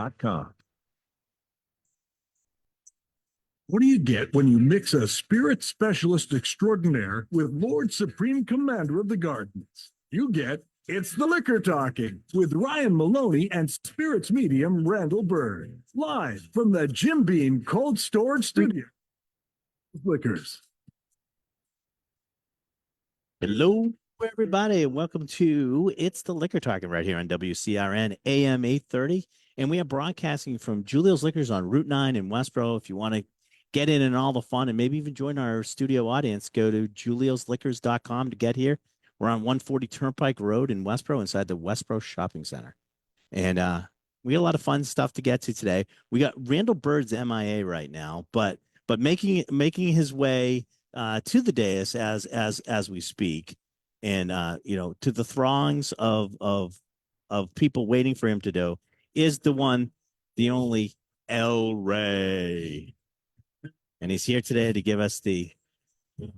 SeptSeventh.com. What do you get when you mix a spirit specialist extraordinaire with Lord Supreme Commander of the Gardens? You get It's the Liquor Talking with Ryan Maloney and spirits medium Randall Bird, live from the Jim Beam Cold Storage Studio. Liquors. Hello, everybody, and welcome to It's the Liquor Talking right here on WCRN AM 830. And we are broadcasting from Julio's Liquors on Route 9 in Westboro. If you want to get in and all the fun and maybe even join our studio audience, go to juliosliquors.com to get here. We're on 140 Turnpike Road in Westboro inside the Westboro Shopping Center. And we got a lot of fun stuff to get to today. We got Randall Bird's MIA right now, but making his way to the dais as we speak, and to the throngs of people waiting for him to do is the one, the only El Rey. And he's here today to give us the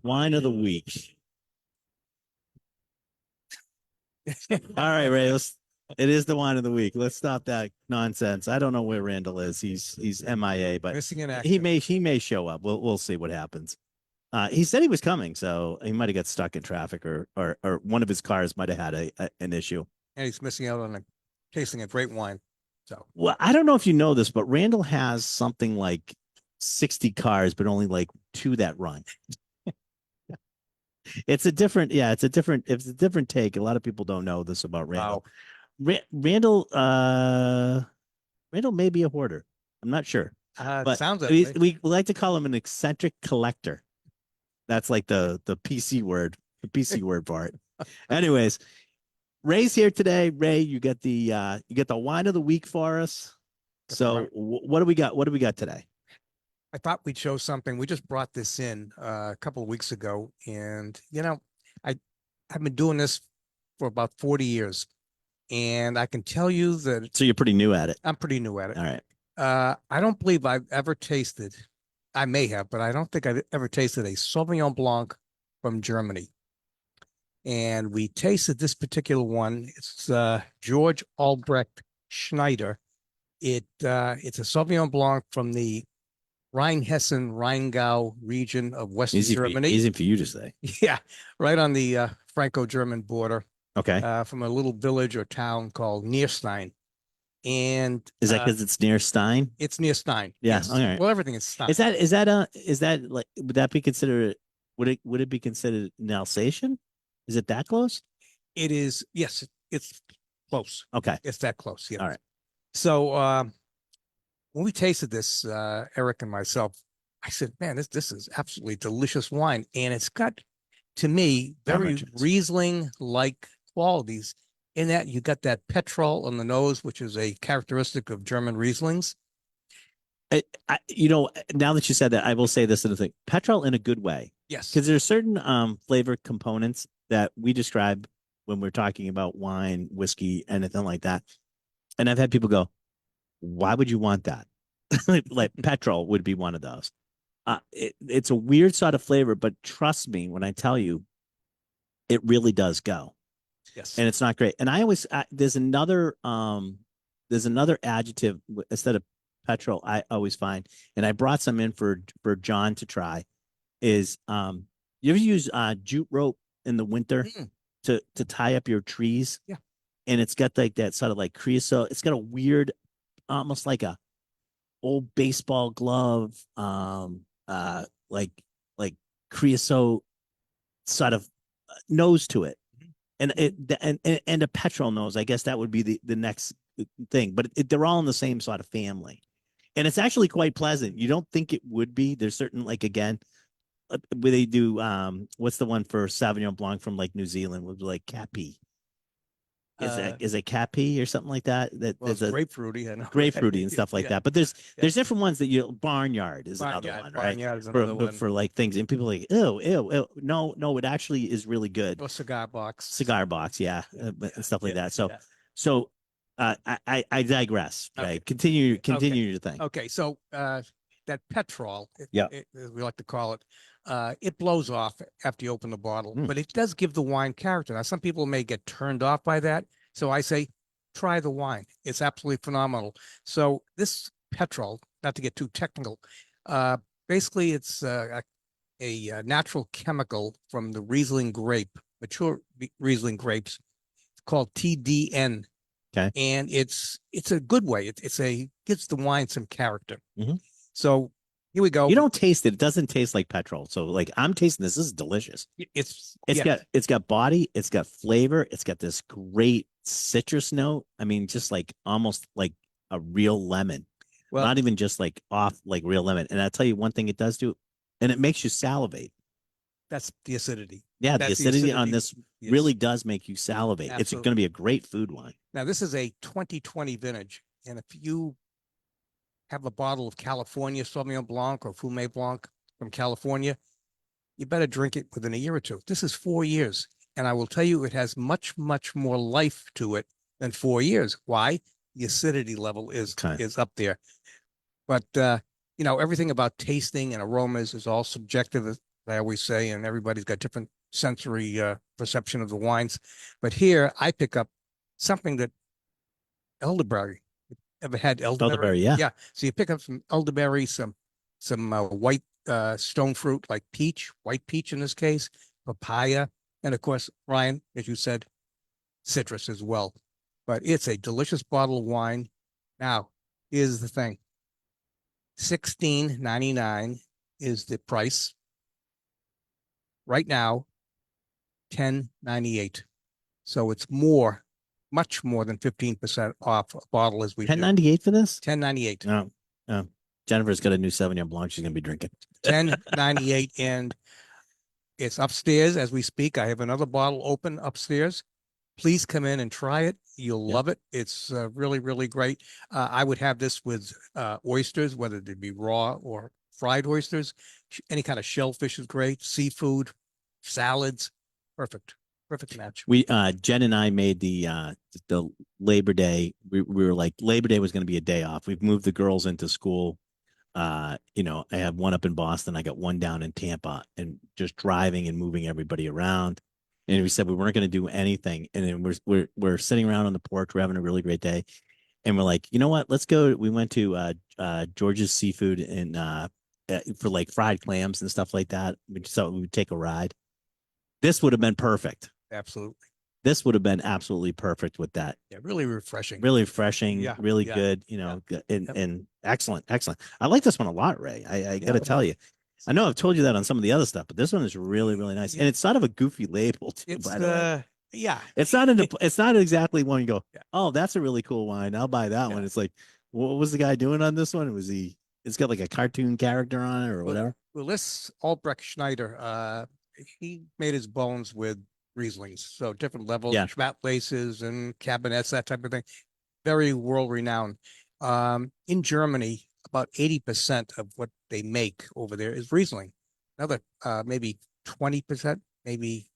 wine of the week. All right, Ray, it is the wine of the week. Let's stop that nonsense. I don't know where Randall is. He's MIA, but missing in action. He may show up. We'll see what happens. He said he was coming, so he might have got stuck in traffic, or one of his cars might have had an issue. And he's missing out on tasting a great wine. So, well, I don't know if you know this, but Randall has something like 60 cars, but only like 2 that run. It's a different take. A lot of people don't know this about Randall. Wow. Randall may be a hoarder. I'm not sure. But sounds like we like to call him an eccentric collector. That's like the PC word, part. Anyways, Ray's here today. Ray, you get the wine of the week for us. So what do we got? What do we got today? I thought we'd show something. We just brought this in a couple of weeks ago, and I've been doing this for about 40 years, and I can tell you that. So you're pretty new at it. I'm pretty new at it. All right. I don't believe I've ever tasted. I may have, but I don't think I've ever tasted a Sauvignon Blanc from Germany. And we tasted this particular one. It's George Albrecht Schneider. It's a Sauvignon Blanc from the Rheinhessen-Rheingau region of Western Germany. Easy for you to say. Yeah, right on the Franco-German border. Okay. From a little village or town called Nierstein. And is that because it's near Stein? It's near Stein. Yeah. Yes. All right. Well, everything is Stein. Is that like, would that be considered? Would it be considered an Alsatian? Is it that close? It is. Yes, it's close. Okay. It's that close. Yeah. All right. So when we tasted this, Eric and myself, I said, "Man, this is absolutely delicious wine, and it's got, to me, very Riesling-like qualities." In that you got that petrol on the nose, which is a characteristic of German Rieslings. Now that you said that, I will say this other thing: petrol in a good way. Yes, because there's certain flavor components that we describe when we're talking about wine, whiskey, anything like that. And I've had people go, "Why would you want that?" Like petrol would be one of those. It's a weird sort of flavor, but trust me when I tell you, it really does go. Yes. And it's not great. And I always there's another adjective instead of petrol I always find, and I brought some in for John to try, is you ever use jute rope in the winter to tie up your trees? Yeah. And it's got like that sort of like creosote. It's got a weird, almost like a old baseball glove, like creosote sort of nose to it. And a petrol nose, I guess that would be the next thing, but they're all in the same sort of family, and it's actually quite pleasant. You don't think it would be. There's certain, like, again, where they do what's the one for Sauvignon Blanc from like New Zealand would be like Capi. Is it Capi or something like that? Well, it's grapefruity, I know. Grapefruity and stuff like that. But there's different ones that Barnyard is another one, right? Barnyard is another one. For like things, and people are like, ew. No, it actually is really good. Or cigar box, yeah, and stuff like that. So I digress. Okay. Right, continue your thing. Okay, so that petrol, we like to call it, it blows off after you open the bottle, but it does give the wine character. Now, some people may get turned off by that. So I say, try the wine. It's absolutely phenomenal. So this petrol, not to get too technical, basically it's a natural chemical from the Riesling grape, mature Riesling grapes, called TDN. Okay. And it's a good way. It's a gives the wine some character. Mhm. So here we go. You don't taste it. It doesn't taste like petrol. So like I'm tasting this. This is delicious. It's It's got body, it's got flavor, it's got this great citrus note. I mean, just like almost like a real lemon. well, Not even just like off like real lemon. And I'll tell you one thing it does do, and it makes you salivate. that's the acidity. Yeah, the That's acidity on this Yes. really does make you salivate. It's Absolutely. going to be a great food wine. Now this is a 2020 vintage, and if you have a bottle of California Sauvignon Blanc or Fumé Blanc from California, you better drink it within a year or two. This is 4 years, and I will tell you, it has much, much more life to it than 4 years. Why? The acidity level is Okay. is up there. But you know, everything about tasting and aromas is all subjective, as I always say, and everybody's got different sensory perception of the wines. But here, I pick up something that elderberry. Ever had elderberry? Elderberry, yeah. Yeah. So you pick up some elderberry, some white stone fruit like peach, white peach in this case, papaya, and of course, Ryan, as you said, citrus as well. But it's a delicious bottle of wine. Now, here's the thing. $16.99 is the price. Right now, $10.98. So it's more, much more than 15% off a bottle as we do. $10.98 for this? $10.98. No, no. Jennifer's got a new Sauvignon Blanc she's going to be drinking. $10.98, and it's upstairs as we speak. I have another bottle open upstairs. Please come in and try it. You'll love it. It's really, really great. I would have this with oysters, whether they be raw or fried oysters. Any kind of shellfish is great. Seafood, salads, perfect, perfect match. We Jen and I made the Labor Day. We were like Labor Day was going to be a day off. We've moved the girls into school. You know, I have one up in Boston. I got one down in Tampa, and just driving and moving everybody around. And we said we weren't going to do anything. And then we're sitting around on the porch. We're having a really great day. And we're like, you know what? Let's go. We went to George's Seafood and for like fried clams and stuff like that. We just thought we would take a ride. This would have been perfect. Absolutely. This would have been absolutely perfect with that. Yeah, really refreshing. Really refreshing, Yeah, really yeah, good, you know, and, Yep. and excellent, excellent. I like this one a lot, Ray. I got to Yeah. tell you. I know I've told you that on some of the other stuff, but this one is really, really nice. Yeah. And it's sort of a goofy label too, It's by the way. yeah. It's not it's not exactly one you go, Yeah. oh, that's a really cool wine. I'll buy that Yeah. one. It's like, what was the guy doing on this one? It's got like a cartoon character on it or whatever. Well, this Albrecht Schneider, he made his bones with Rieslings, so different levels, Yeah. Schwarzwälzes and Cabinets, that type of thing. Very world renowned. In Germany, about 80% of what they make over there is Riesling. Another maybe 20%, maybe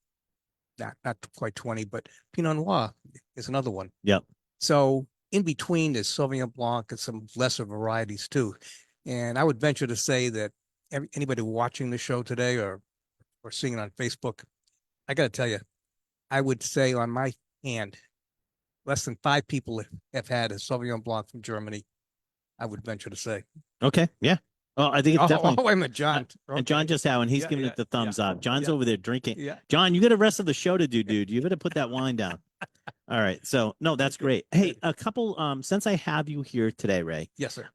not quite 20, but Pinot Noir is another one. Yep. So in between is Sauvignon Blanc and some lesser varieties too. And I would venture to say that anybody watching the show today or seeing it on Facebook, I got to tell you, I would say on my hand, less than 5 people have had a Sauvignon Blanc from Germany. I would venture to say. Okay. Yeah. Well, I think it's definitely. Oh, I'm a John. And John just had one. He's Yeah, giving yeah, it the thumbs up. John's yeah. over there drinking. Yeah. John, you got the rest of the show to do, dude. You better put that wine down. All right. So no, that's great. Hey, a couple since I have you here today, Ray. Yes, sir.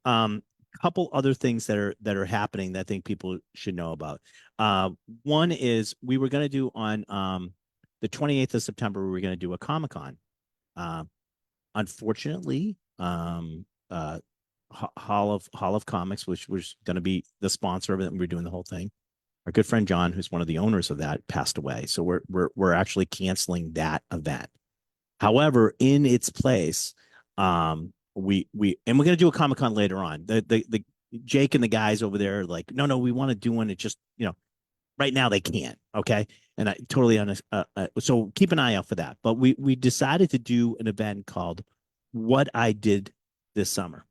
Couple other things that are happening that I think people should know about. One is we were going to do on the 28th of September, we were going to do a Comic-Con. Unfortunately, Hall of Comics, which was going to be the sponsor of it, and we're doing the whole thing. Our good friend John, who's one of the owners of that, passed away, so we're actually canceling that event. However, in its place, we're going to do a Comic-Con later on. The Jake and the guys over there are like, no, we want to do one. It's just, right now they can't. Okay. And I totally so keep an eye out for that. But we decided to do an event called What I Did This Summer.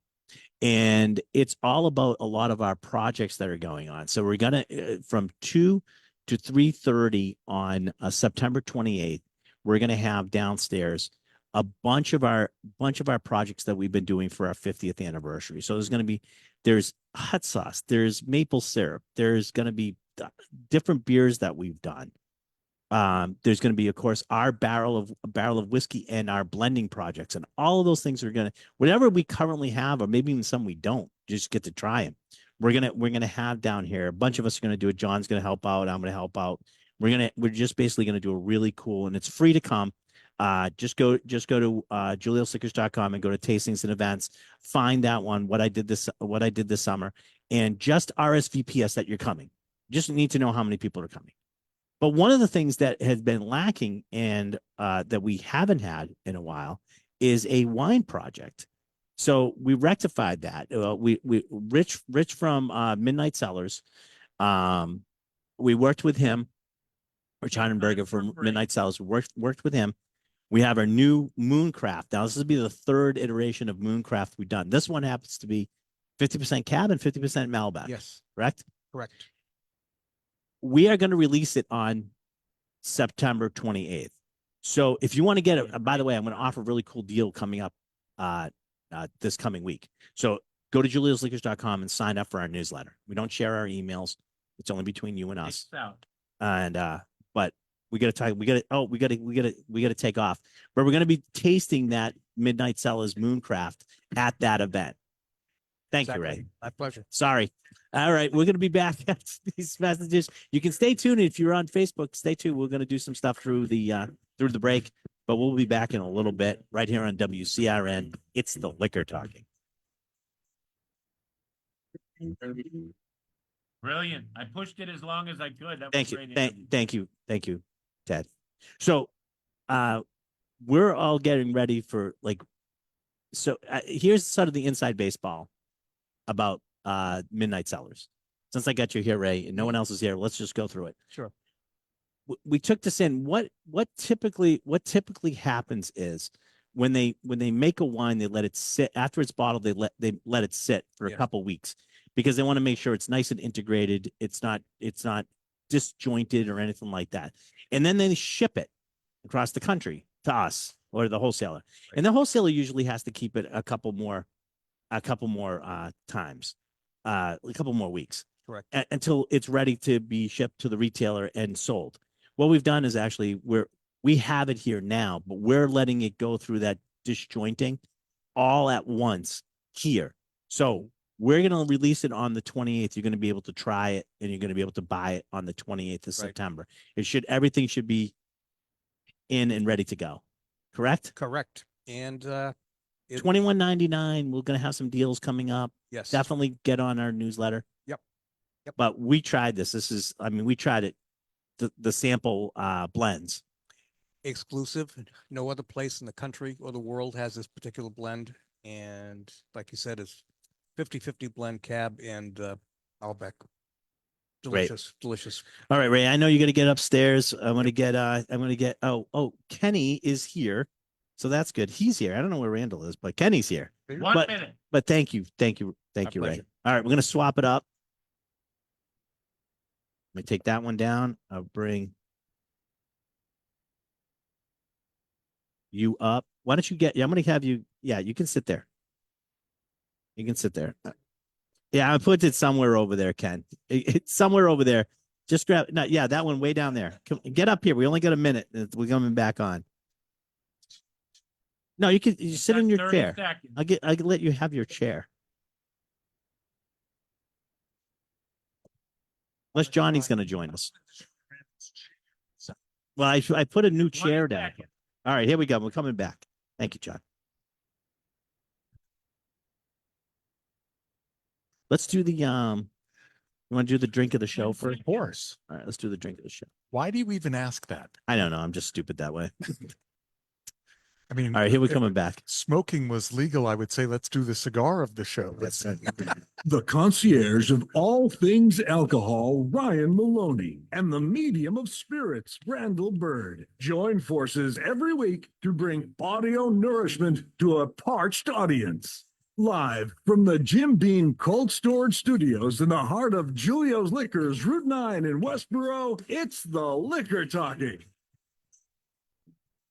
And it's all about a lot of our projects that are going on. So we're going to, from 2 to 3:30 on September 28th, we're going to have downstairs a bunch of our projects that we've been doing for our 50th anniversary. So there's hot sauce, there's maple syrup, there's going to be different beers that we've done. There's going to be, of course, our barrel of whiskey and our blending projects, and all of those things are going to, whatever we currently have, or maybe even some we don't, just get to try them. We're gonna have down here. A bunch of us are gonna do it. John's gonna help out. I'm gonna help out. We're just basically gonna do a really cool, and it's free to come. Just go to juliosliquors.com and go to tastings and events. Find that one. What I did this summer, and just RSVP us that you're coming. Just need to know how many people are coming. But one of the things that has been lacking and that we haven't had in a while is a wine project. So we rectified that. Rich from Midnight Cellars. We worked with him. Rich Heidenberger from Midnight Cellars. Worked with him. We have our new Mooncraft. Now this will be the third iteration of Mooncraft we've done. This one happens to be 50% Cab and 50% Malbec. Yes. Correct? Correct. We are going to release it on September 28th. So if you want to get it, by the way, I'm going to offer a really cool deal coming up this coming week. So go to juliosliquors.com and sign up for our newsletter. We don't share our emails. It's only between you and us. And but we got to take off. But we're going to be tasting that Midnight Cellars Mooncraft at that event. Thank you, Ray. My pleasure. Sorry. All right, we're going to be back after these messages. You can stay tuned if you're on Facebook. Stay tuned. We're going to do some stuff through the break. But we'll be back in a little bit right here on WCRN. It's the Liquor Talking. Brilliant. I pushed it as long as I could. That Thank was you. great interview. Thank you, Ted. So we're all getting ready for here's sort of the inside baseball about Midnight Cellars. Since I got you here, Ray, and no one else is here, let's just go through it. Sure. We took this in. What typically happens is when they make a wine, they let it sit after it's bottled. They let it sit for a couple weeks because they want to make sure it's nice and integrated. It's not disjointed or anything like that. And then they ship it across the country to us or the wholesaler. Right. And the wholesaler usually has to keep it a couple more times, a couple more weeks. Correct. Until it's ready to be shipped to the retailer and sold. What we've done is actually we have it here now, but we're letting it go through that disjointing all at once here. So we're going to release it on the 28th. You're going to be able to try it and you're going to be able to buy it on the 28th of September. Everything should be in and ready to go. Correct? Correct. And $21.99. We're going to have some deals coming up. Yes. Definitely get on our newsletter. Yep. But we tried this. We tried it. The sample blends. Exclusive. No other place in the country or the world has this particular blend. And like you said, it's 50-50 blend Cab and Malbec. Delicious. Delicious. All right, Ray. I know you're gonna get upstairs. I'm gonna get Kenny is here. So that's good. He's here. I don't know where Randall is, but Kenny's here. 1 minute. But thank you, Ray. All right, we're gonna swap it up. Let me take that one down. I'll bring you up. Why don't you I'm going to have you. Yeah, you can sit there. You can sit there. Yeah, I put it somewhere over there, Ken. It's somewhere over there. Just grab. No, yeah, that one way down there. Get up here. We only got a minute. We're coming back on. No, you sit in your chair. Seconds. I'll let you have your chair. Unless Johnny's going to join us. Well, I put a new chair down. All right, here we go. We're coming back. Thank you, John. Let's do the you want to do the drink of the show first? Of course. All right, let's do the drink of the show. Why do you even ask that? I don't know. I'm just stupid that way. I mean, all right, here we if coming back. Smoking was legal, I would say let's do the cigar of the show. The concierge of all things alcohol, Ryan Maloney, and the medium of spirits, Randall Bird, join forces every week to bring audio nourishment to a parched audience. Live from the Jim Beam Cold Storage Studios in the heart of Julio's Liquors, Route 9 in Westboro, it's the Liquor Talking.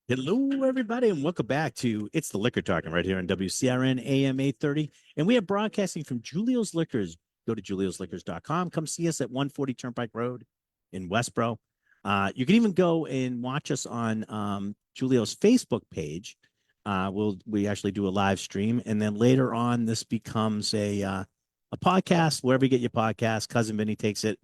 Hello, everybody, and welcome back to It's the Liquor Talking right here on WCRN AM 830. And we are broadcasting from Julio's Liquors. Go to juliosliquors.com. Come see us at 140 Turnpike Road in Westboro. You can even go and watch us on Julio's Facebook page. We actually do a live stream, and then later on, this becomes a podcast wherever you get your podcast. Cousin Vinny takes it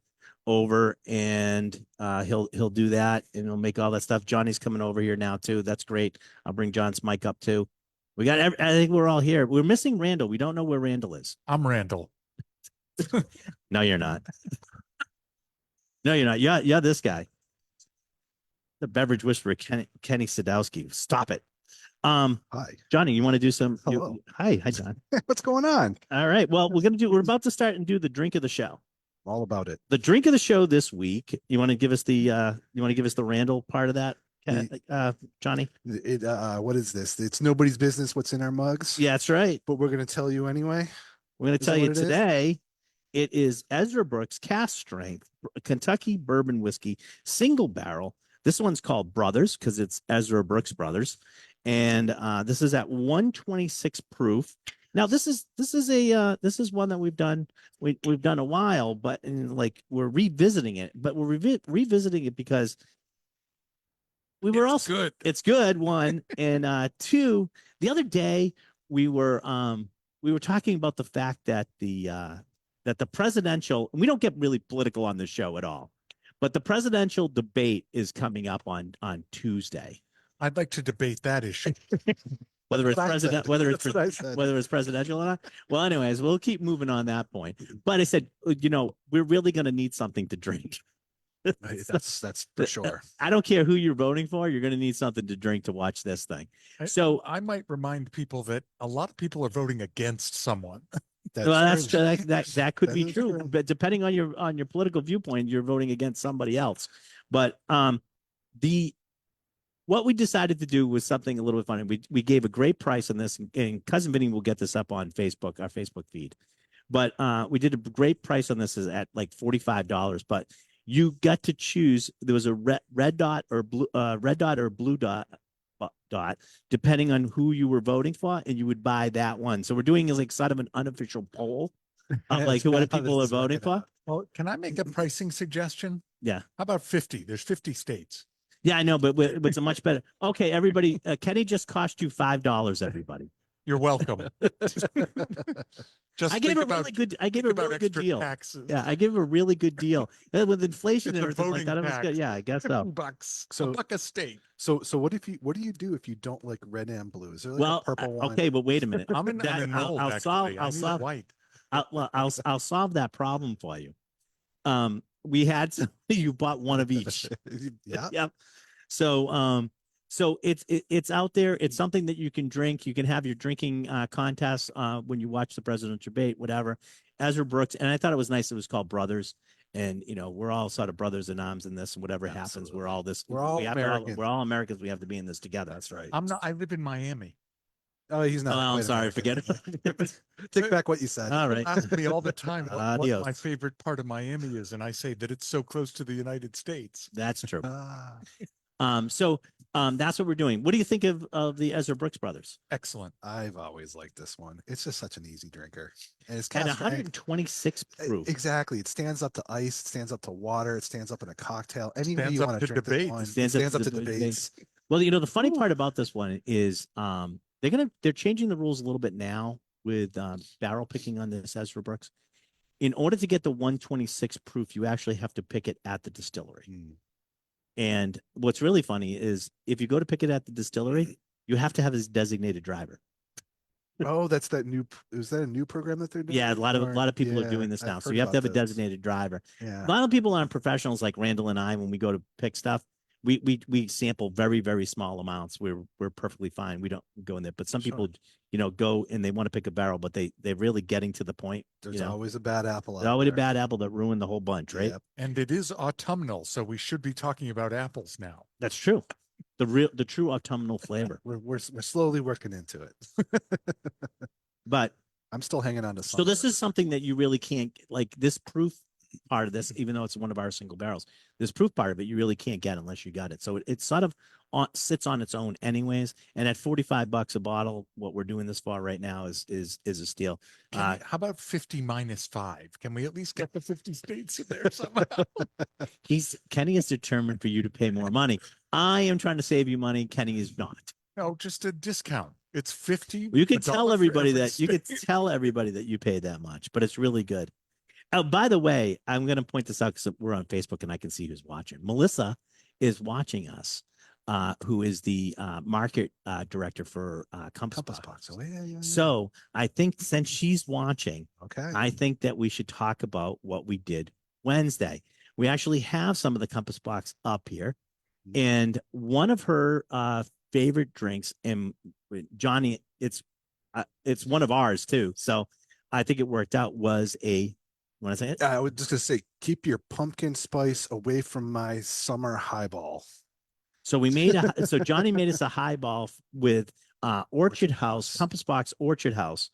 over, and he'll do that, and he'll make all that stuff. Johnny's coming over here now too. That's great. I'll bring John's mic up too. We got. I think we're all here. We're missing Randall. We don't know where Randall is. I'm Randall. No, you're not. No, you're not. Yeah, this guy. The beverage whisperer, Kenny Sadowski. Stop it. Hi. Johnny, you want to do some? Hello. Hi, John. What's going on? All right. Well, we're about to start and do the drink of the show. All about it. The drink of the show this week. You want to give us the Randall part of that, Johnny? What is this? It's nobody's business what's in our mugs. Yeah, that's right. But we're going to tell you anyway. We're going to Is tell that you what it is? today. It is Ezra Brooks Cast Strength Kentucky Bourbon Whiskey Single Barrel. This one's called Brothers because it's Ezra Brooks Brothers, and this is at 126 proof. Now this is one that we've done a while, but we're revisiting it. But we're revisiting it because Good. It's good, one, and two. The other day we were talking about the fact that the presidential, and we don't get really political on the show at all, but the presidential debate is coming up on Tuesday. I'd like to debate that issue. Whether it's whether it's presidential or not. Well, anyways, we'll keep moving on that point. But I said, we're really going to need something to drink. That's for sure. I don't care who you're voting for. You're going to need something to drink to watch this thing. So I might remind people that a lot of people are voting against someone. That's true. That could be true. But depending on your political viewpoint, you're voting against somebody else. But what we decided to do was something a little bit funny. We gave a great price on this, and Cousin Vinny will get this up on Facebook, our Facebook feed. But we did a great price on this is at like $45. But you got to choose. There was a red dot or blue dot, depending on who you were voting for, and you would buy that one. So we're doing like sort of an unofficial poll of like what people are voting for. Well, can I make a pricing suggestion? Yeah. How about 50? There's 50 states. Yeah, I know, but it's a much better. Okay, everybody. Kenny just cost you $5. Everybody. You're welcome. Just I gave think a about- really good. I gave think a about really good extra deal. taxes. Yeah, I gave a really good deal with inflation It's and a everything like voting that. It was tax. good. Yeah, I guess so. $2. So- a buck a state. So what do you do if you don't like red and blue? Is there like Well, a purple one? okay, but wait a minute. I'm That- enrolled, I'll solve. actually. I I'll need solve. white. I'll solve that problem for you. We had some, you bought one of each. Yeah. Yep. So it's out there. It's something that you can drink. You can have your drinking contest when you watch the presidential debate, whatever. Ezra Brooks, and I thought it was nice. It was called Brothers, and we're all sort of brothers in arms in this. And whatever happens, Absolutely. we're all this. We're all American. We're all Americans. We have to be in this together. That's right. I'm not. I live in Miami. Oh, he's Oh, not. I'm quite sorry. American. Forget it. Take back what you said. All right. Ask me all the time what Adios. my favorite part of Miami is, and I say that it's so close to the United States. That's true. Ah, So that's what we're doing. What do you think of the Ezra Brooks brothers? Excellent. I've always liked this one. It's just such an easy drinker, and it's At cast strength. 126 proof. Exactly. It stands up to ice. It stands up to water. It stands up in a cocktail. Any way Stands you up want to to drink this debates. one. It Stands up stands to up to debates. debates. Well, the funny part about this one is they're changing the rules a little bit now with barrel picking on this Ezra Brooks. In order to get the 126 proof, you actually have to pick it at the distillery. Mm. And what's really funny is if you go to pick it at the distillery, you have to have this designated driver. Oh, that's that new. Is that a new program that they're doing? Yeah, a lot of people are Yeah, doing this I've now. So heard you have to about have a this. designated driver. Yeah. A lot of people aren't professionals like Randall and I. When we go to pick stuff, we sample very, very small amounts. We're perfectly fine. We don't go in there. But some Sure. people, go and they want to pick a barrel, but they're really getting to the point. There's always a bad apple. There's out always a there. bad apple that ruined the whole bunch, right? Yep. And it is autumnal, so we should be talking about apples now. That's true. The true autumnal flavor. We're slowly working into it. But I'm still hanging on to so something. this is something that you really can't like this proof part of this, even though it's one of our single barrels. This proof part of it you really can't get unless you got it. So it's sort of sits on its own anyways. And at $45 a bottle, what we're doing this for right now is a steal. How about 50 minus 5? Can we at least get the 50 states in there somehow? Kenny is determined for you to pay more money. I am trying to save you money. Kenny is not. No, just a discount. It's 50. You can $1 tell for everybody every that you could state. tell everybody that you paid that much, but it's really good. Oh, by the way, I'm going to point this out because we're on Facebook and I can see who's watching. Melissa is watching us, who is the market director for Compass Box. Oh, yeah. So I think since she's watching, Okay. I think that we should talk about what we did Wednesday. We actually have some of the Compass Box up here, and one of her favorite drinks, and Johnny, it's one of ours too. So I think it worked out. Was a want to say it? I was just gonna say, keep your pumpkin spice away from my summer highball. So so Johnny made us a highball with Orchard House, Compass Box Orchard House,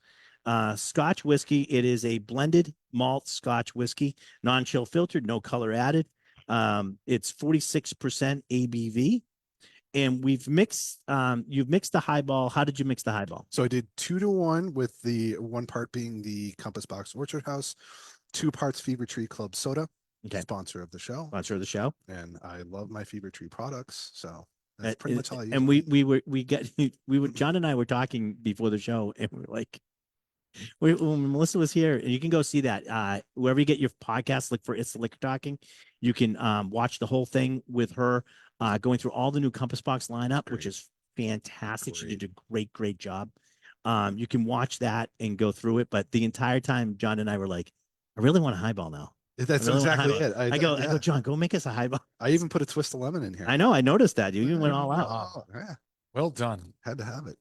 Scotch whiskey. It is a blended malt Scotch whiskey, non-chill filtered, no color added. It's 46% ABV. And you've mixed the highball. How did you mix the highball? So I did 2-to-1 with the one part being the Compass Box Orchard House, 2 parts Fever Tree Club soda, Okay. sponsor of the show. Sponsor of the show. And I love my Fever Tree products. So that's pretty much all I use. And John and I were talking before the show, and we're like, when Melissa was here, and you can go see that wherever you get your podcast, look for It's the Liquor Talking. You can watch the whole thing with her going through all the new Compass Box lineup, which is fantastic. She did a great job. You can watch that and go through it, but the entire time John and I were like, I really want a highball now. That's I really want a exactly highball. it. I go, John, go make us a highball. I even put a twist of lemon in here. I know, I noticed that. You even went all out. Oh, yeah. Well done. Had to have it.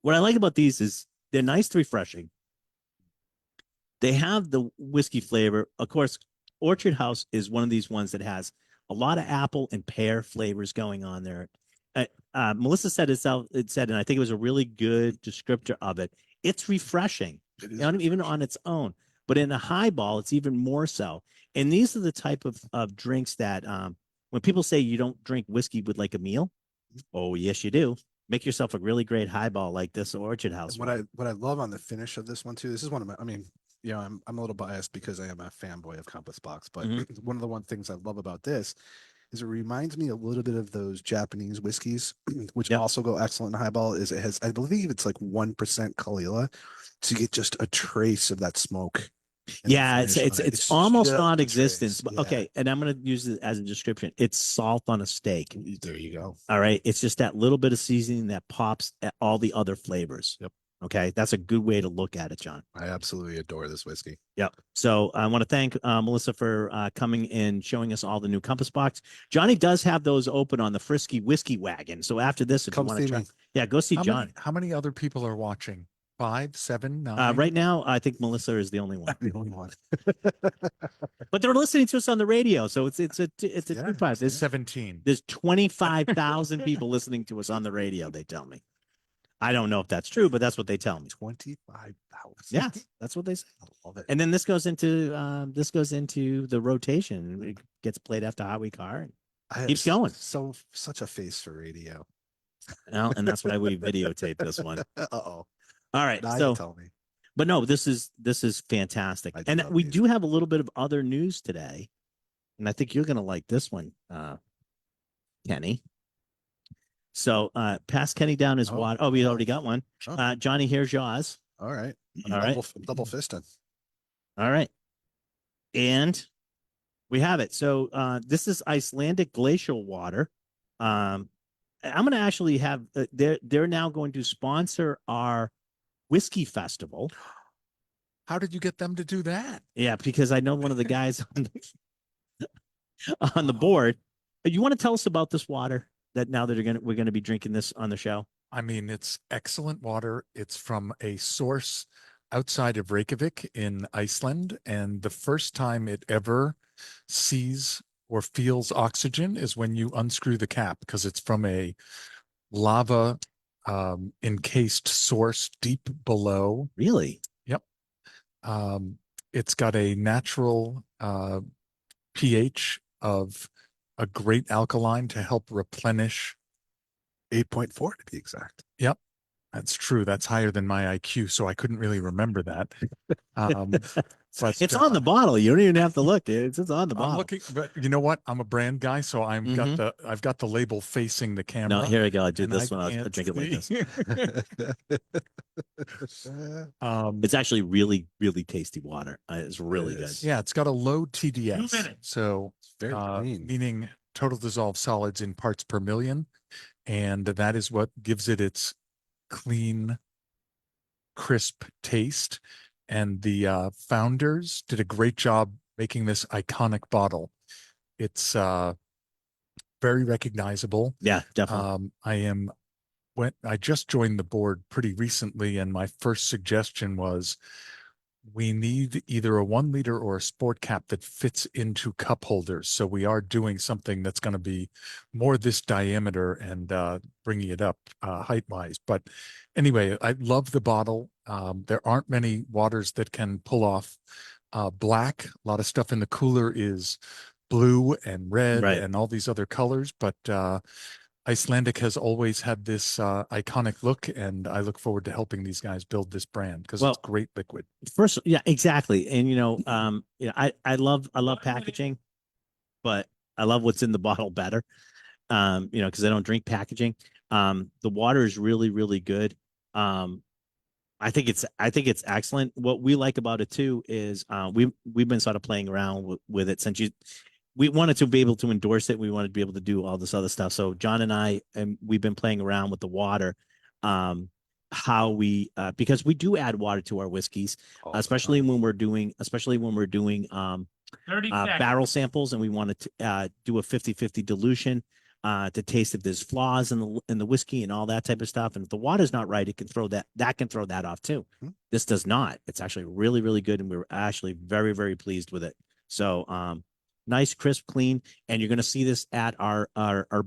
What I like about these is they're nice, refreshing. They have the whiskey flavor. Of course, Orchard House is one of these ones that has a lot of apple and pear flavors going on there. Melissa said it said, and I think it was a really good descriptor of it. It's refreshing, even on its own. But in a highball, it's even more so. And these are the type of drinks that when people say you don't drink whiskey with like a meal, oh yes, you do. Make yourself a really great highball like this Orchard House. What I love on the finish of this one too, this is one of my, I mean, you know, I'm a little biased because I am a fanboy of Compass Box, but one of the things I love about this is it reminds me a little bit of those Japanese whiskeys, which also go excellent in highball. Is it has, I believe it's like 1% Kalila, so you get just a trace of that smoke. Yeah, it's almost non-existent. But yeah. okay, and I'm going to use it as a description. It's salt on a steak. There you go. All right, it's just that little bit of seasoning that pops at all the other flavors. Yep. Okay, that's a good way to look at it, John. I absolutely adore this whiskey. Yep. So I want to thank Melissa for coming and showing us all the new Compass Box. Johnny does have those open on the Frisky Whiskey Wagon. So after this, if you want to try, go see John. How many other people are watching? 5, 7, 9? Right now, I think Melissa is the only one. The only one. But they're listening to us on the radio, so it's a 2-5. There's 17. There's 25,000 people listening to us on the radio. They tell me. I don't know if that's true, but that's what they tell me. 25,000. Yeah, that's what they say. I love it. And then this goes into the rotation. It gets played after Highway Car. I Keeps have going. Such a face for radio. And that's why we videotape this one. Uh-oh. All right. Now So, you tell me. but no, this is fantastic. I do And love we these. do have a little bit of other news today. And I think you're going to like this one, Kenny. So pass Kenny down his water. Oh, we already got one. Oh. Johnny, here's yours. All right. All right. Double fisting. All right. And we have it. So this is Icelandic glacial water. I'm going to actually have they're now going to sponsor our whiskey festival. How did you get them to do that? Yeah, because I know one of the guys on the board. You want to tell us about this water that now that we're going to be drinking this on the show? I mean, it's excellent water. It's from a source outside of Reykjavik in Iceland. And the first time it ever sees or feels oxygen is when you unscrew the cap, because it's from a lava encased source deep below. Really? Yep. It's got a natural pH of a great alkaline to help replenish 8.4 to be exact. That's true. That's higher than my IQ, so I couldn't really remember that. But It's on the bottle. You don't even have to look. It's on the I'm bottle. looking, but you know what? I'm a brand guy, so Mhm. I've got the label facing the No, camera. here we go. I do and this I one. I'll can't drink it like this. see. It's actually really, really tasty water. It's really good. is. Yeah, it's got a low 2 TDS, minutes. so Very clean. meaning total dissolved solids in parts per million, and that is what gives it its clean, crisp taste. And the founders did a great job making this iconic bottle. It's very recognizable. Yeah, definitely. I just joined the board pretty recently, and my first suggestion was we need either a 1 liter or a sport cap that fits into cup holders. So we are doing something that's going to be more this diameter and bringing it up height wise. But anyway, I love the bottle. There aren't many waters that can pull off black. A lot of stuff in the cooler is blue and red Right. and all these other colors, but Icelandic has always had this iconic look, and I look forward to helping these guys build this brand because Well, it's great liquid. First, yeah, exactly. And I love packaging, but I love what's in the bottle better. Because I don't drink packaging. The water is really, really good. I think it's excellent. What we like about it too is we've been sort of playing around with it since we wanted to be able to endorse it. We wanted to be able to do all this other stuff. So John and I, and we've been playing around with the water, how we because we do add water to our whiskeys, All the especially time. when we're doing 30 seconds. barrel samples, and we wanted to do a 50-50 dilution to taste if there's flaws in the whiskey and all that type of stuff. And if the water's not right, it can throw that off too. Hmm. This does not. It's actually really, really good, and we're actually very, very pleased with it. So nice, crisp, clean, and you're going to see this at our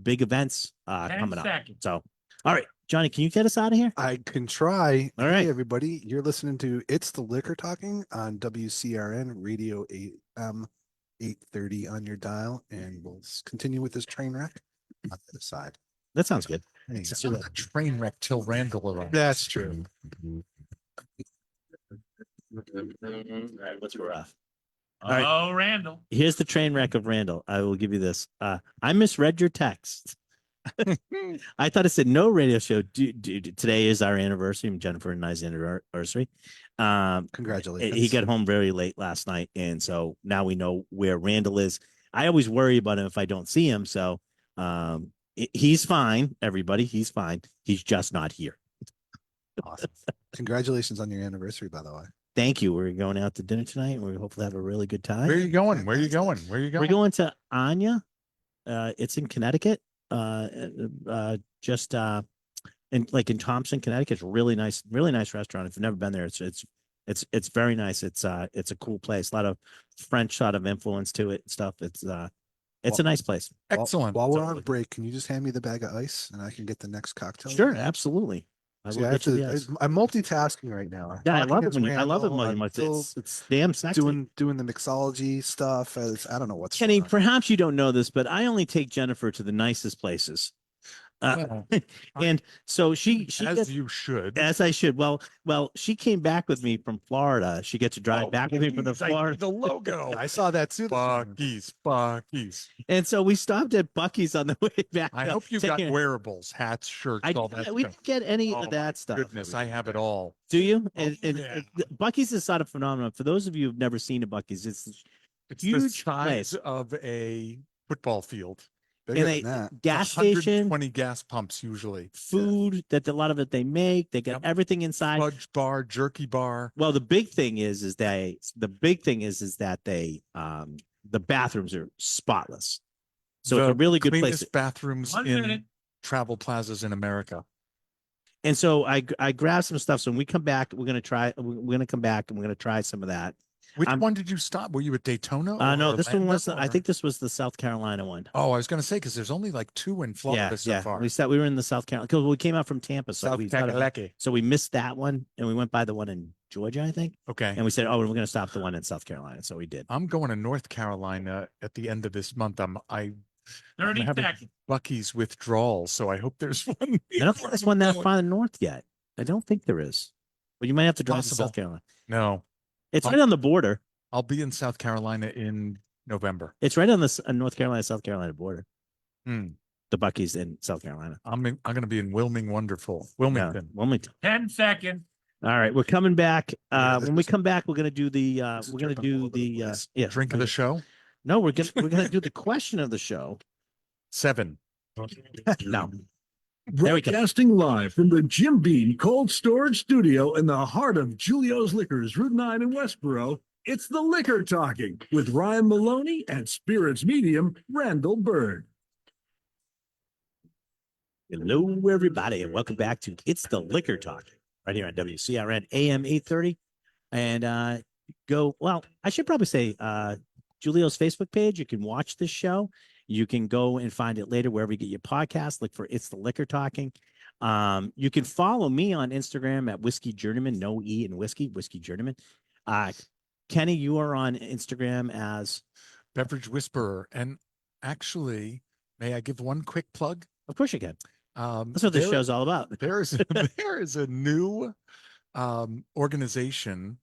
big events 10 coming up. seconds. So, all right, Johnny, can you get us out of here? I can try. All right. Hey, everybody. You're listening to It's the Liquor Talking on WCRN Radio 830 on your dial, and we'll continue with this train wreck on the other side. That sounds good. Hey, It's not a train wreck till Randall arrives. that's true. All right, let's go off. Oh, right. Randall. Here's the train wreck of Randall. I will give you this. I misread your text. I thought it said no radio show. Today is our anniversary, Jennifer and I's anniversary. Congratulations. He got home very late last night, and so now we know where Randall is. I always worry about him if I don't see him. So he's fine, everybody. He's fine. He's just not here. Awesome. Congratulations on your anniversary, by the way. Thank you. We're going out to dinner tonight, and we hopefully have a really good time. Where are you going? Where are you going? Where are you going? We're going to Anya. It's in Connecticut. Just in Thompson, Connecticut. It's a really nice restaurant. If you've never been there, it's very nice. It's a cool place. A lot of French sort of influence to it and stuff. It's a nice place. Excellent. While we're on break, can you just hand me the bag of ice and I can get the next cocktail? Sure, absolutely. I See, will I have get you to, the ice. I'm multitasking right now. I'm Yeah, I talking love it as when I love it Randall, when I'm you still it's damn sexy. doing the mixology stuff. I don't know what's Kenny, going on. perhaps you don't know this, but I only take Jennifer to the nicest places. Well, And so she as gets, you should. as I should. Well, she came back with me from Florida. She gets to drive back with me from the geez, I see Florida. the logo. I saw that too. this morning. Bucky's. And so we stopped at Bucky's on the way back. I hope you got taking- wearables, hats, shirts, all that we stuff. didn't get any Oh, of that stuff. Goodness, I have it all. Do you? Oh, yeah. Bucky's is sort of phenomenon. For those of you who've never seen a Bucky's, it's It's the huge size place. of a football field. Bigger and than that. gas station, 120 gas pumps usually. food that a lot of it they make. They got Yep. everything inside. Fudge bar, jerky bar. Well, the big thing is that they the bathrooms are spotless. So it's a really good place. Cleanest bathrooms 1 in minute. travel plazas in America. And so I grabbed some stuff. So when we come back, we're gonna come back and we're gonna try some of that. Which one did you stop? Were you at Daytona? No, or this one was Orlando, I or- think this was the South Carolina one. Oh, I was going to say because there's only like 2 in Florida so far. We were in the South Carolina because we came out from Tampa, so South so we missed that one and we went by the one in Georgia, I think, Okay. and we said, oh, we're going to stop the one in South Carolina, so we did. I'm going to North Carolina at the end of this month. I I'm 30 having seconds. Bucky's withdrawal, so I hope there's one. I don't think there's one that far north yet. I don't think there is. But you might have to drive to Possible. South Carolina. No, It's I'll- right on the border. I'll be in South Carolina in November. It's right on the North Carolina, South Carolina border. Hmm. The Bucky's in South Carolina. I'm going to be in Wilmington. Yeah, Wilmington. 10 seconds. All right, we're coming back. Yeah, this When we is- come back, we're gonna do the this is we're gonna jumping all do over the the place. yeah. Drink of the show. No, we're gonna do the question of the show. 7. No. There we go. Broadcasting live from the Jim Beam Cold Storage Studio in the heart of Julio's Liquors, Route 9 in Westboro. It's the Liquor Talking with Ryan Maloney and Spirits Medium Randall Bird. Hello, everybody, and welcome back to It's the Liquor Talk right here on WCRN AM 830. And I should probably say Julio's Facebook page. You can watch this show. You can go and find it later wherever you get your podcast. Look for It's the Liquor Talking. You can follow me on Instagram at Whiskey Journeyman, no E in whiskey, Whiskey Journeyman. Kenny, you are on Instagram as Beverage Whisperer. And actually, may I give one quick plug? Of course you can. Um, That's what this there- show's all about. there is a new organization,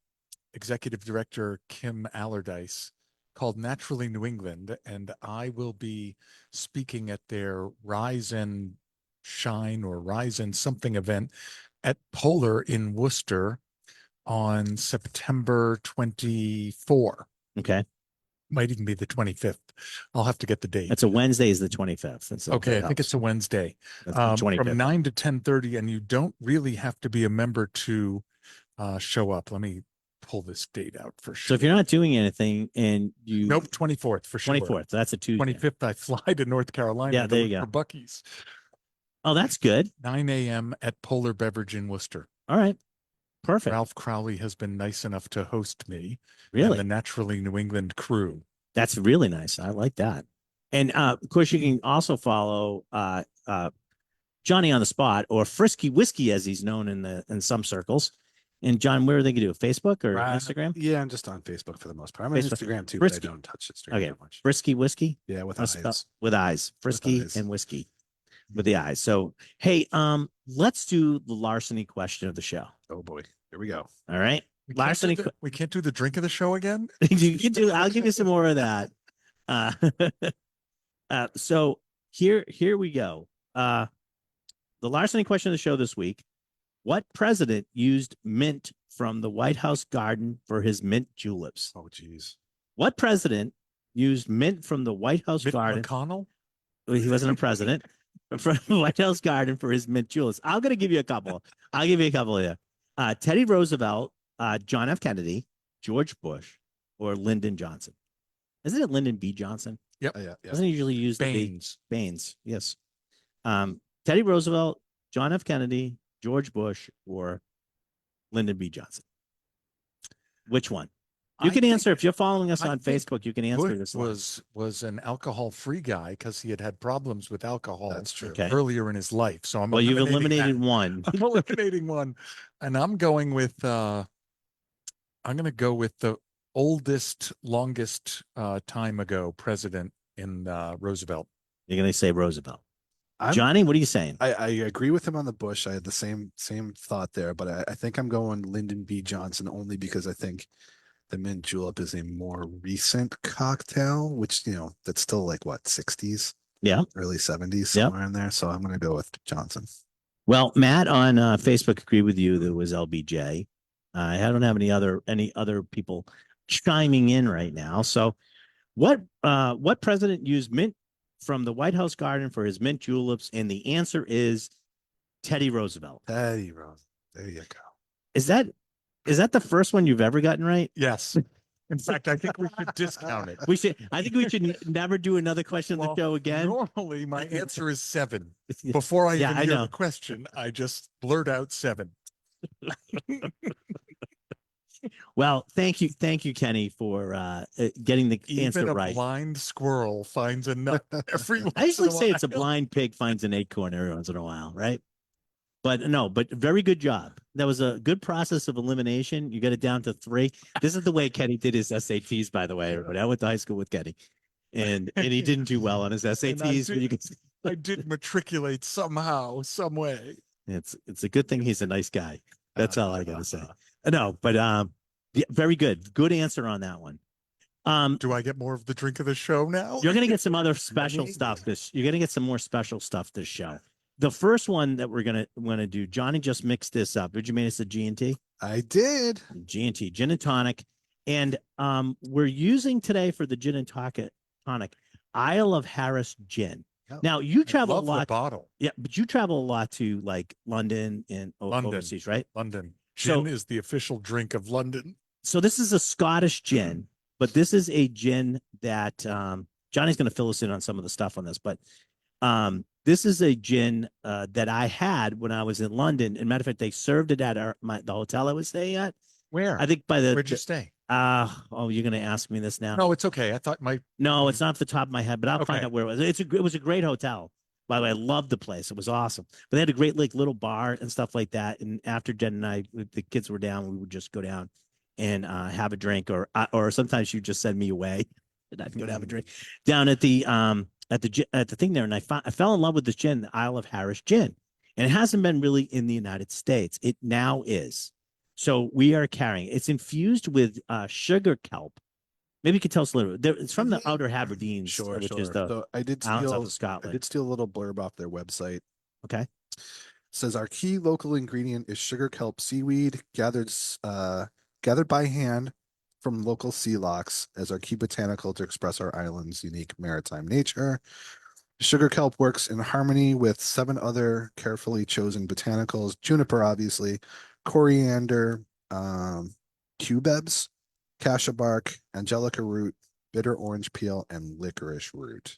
Executive Director Kim Allardyce, called Naturally New England, and I will be speaking at their Rise and Shine or Rise and something event at Polar in Worcester on September 24. Okay. Might even be the 25th. I'll have to get the date. That's a Wednesday is the 25th. That's Okay, I think it's a Wednesday. That's the 25th. From 9 to 10:30, and you don't really have to be a member to show up. Let me pull this date out for sure. So if you're not doing anything and you Nope, 24th for sure. 24th, that's a Tuesday. 25th, I fly to North Carolina. Yeah, to there you look go. For Bucky's. Oh, that's good. 9 a.m. at Polar Beverage in Worcester. All right. Perfect. Ralph Crowley has been nice enough to host me. Really? And the Naturally New England crew. That's really nice. I like that. And of course, you can also follow Johnny on the Spot, or Frisky Whiskey, as he's known in some circles. And John, where are they going to do? Facebook or Instagram? Yeah, I'm just on Facebook for the most part. I'm on Facebook. Instagram too, Frisky. but I don't touch Instagram Okay. that much. Frisky Whiskey? Yeah, with Let's eyes. spell- with eyes. Frisky eyes. and whiskey with the eyes. So, hey, let's do the larceny question of the show. Oh boy, here we go. All right. We can't, Larceny. we can't do the drink of the show again? You can do. I'll give you some more of that. So here we go. The larceny question of the show this week: what president used mint from the White House garden for his mint juleps? Oh geez. What president used mint from the White House Mitt garden? McConnell? Well, he wasn't a president. From the White House garden for his mint juleps. I'm going to give you a couple. I'll give you a couple here. Teddy Roosevelt, John F. Kennedy, George Bush, or Lyndon Johnson. Isn't it Lyndon B. Johnson? Yep. Yeah, yeah. Doesn't he usually use the B? Baines. Baines, yes. Teddy Roosevelt, John F. Kennedy, George Bush, or Lyndon B. Johnson. Which one? You I can think- answer if you're following us I on think Facebook. You can answer Bush this. was an alcohol-free guy because he had problems with alcohol That's true. Okay. earlier in his life. So I'm Well, you've eliminated that. one. I'm eliminating one, and I'm going with I'm going to go with the oldest, longest time ago president in Roosevelt. You're going to say Roosevelt. I'm- Johnny, what are you saying? I agree with him on the Bush. I had the same thought there, but I think I'm going Lyndon B. Johnson only because I think the mint julep is a more recent cocktail, which that's still like what 60s, Yeah. early 70s, Yep. somewhere in there. So I'm going to go with Johnson. Well, Matt on Facebook agreed with you that it was LBJ. I don't have any other people chiming in right now. So, what president used mint from the White House garden for his mint juleps? And the answer is Teddy Roosevelt. Teddy Rose. There you go. Is that the first one you've ever gotten right? Yes. In fact, I think we should discount it. I think we should never do another question of Well, the show again. Normally, my answer is 7. Before I Yeah, even I hear know. the question, I just blurt out 7. Well, thank you, Kenny, for getting the answer Even a right. blind squirrel finds a nut every once I usually in a say it's a while. blind pig finds an acorn every once in a while, right? But no, but very good job. That was a good process of elimination. You got it down to 3. This is the way Kenny did his SATs, by the way, everybody. I went to high school with Kenny. and he didn't do well on his SATs. But you can see I did matriculate somehow, some way. it's a good thing he's a nice guy. That's all I gotta say. No, but yeah, very good. Good answer on that one. Do I get more of the drink of the show now? You're gonna get some other special stuff. You're gonna get some more special stuff this show. The first one that we're gonna do, Johnny just mixed this up. Did you made us a G&T? I did. G&T, gin and tonic. And we're using today for the gin and tonic, Isle of Harris gin. Yep. Now you travel a Love the lot. bottle. Yeah, but you travel a lot to like London and London. overseas, right? London. So- Gin is the official drink of London. So this is a Scottish gin, but this is a gin that Johnny's going to fill us in on some of the stuff on this, but this is a gin that I had when I was in London. And matter of fact, they served it at the hotel I was staying at. Where? I think by Where'd you stay? oh, you're going to ask me this now. No, it's okay. I thought No, it's not off the top of my head, but I'll find Okay. out where it was. It was a great hotel. By the way, I loved the place. It was awesome. But they had a great like little bar and stuff like that. And after Jen and I, the kids were down, we would just go down and have a drink, or sometimes you just send me away and I'd go to have a drink down at the thing there. And I fell in love with this gin, the Isle of Harris gin, and it hasn't been really in the United States. It now is. So we are carrying. It's infused with sugar kelp. Maybe you could tell us a little bit. It's from the Outer Hebrides, Sure, which sure. is the So I did ounce steal. of I Scotland. did steal a little blurb off their website. Okay. Says our key local ingredient is sugar kelp seaweed gathered by hand from local sea lochs as our key botanical to express our island's unique maritime nature. Sugar kelp works in harmony with 7 other carefully chosen botanicals: juniper, obviously, coriander, cubebs, cassia bark, angelica root, bitter orange peel, and licorice root.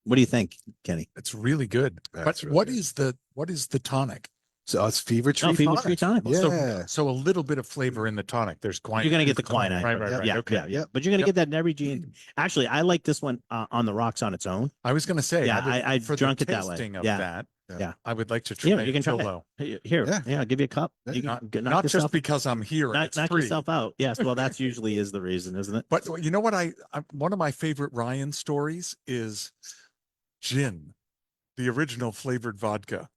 What do you think, Kenny? it's really good. That's But really what good. is the tonic? So it's fever tree. Fever Tree tonic. Yeah. So a little bit of flavor in the tonic. There's quinine. You're gonna get the quinine. Right, right, Yep. right. Yeah, Okay. yeah, yeah. Yep. But you're gonna Yep. get that in every gin. Actually, I like this one on the rocks on its own. I was going to say, Yeah, I for drunk the it that way. tasting of Yeah. that, Yeah. I would like to try Yeah, you can try it. Solo. Here, Yeah. I'll give you a cup. Yeah. You can Not, knock not just yourself, because I'm here. and it's knock free. yourself out. Yes, well, that's usually is the reason, isn't it? But you know what? One of my favorite Ryan stories is gin, the original flavored vodka.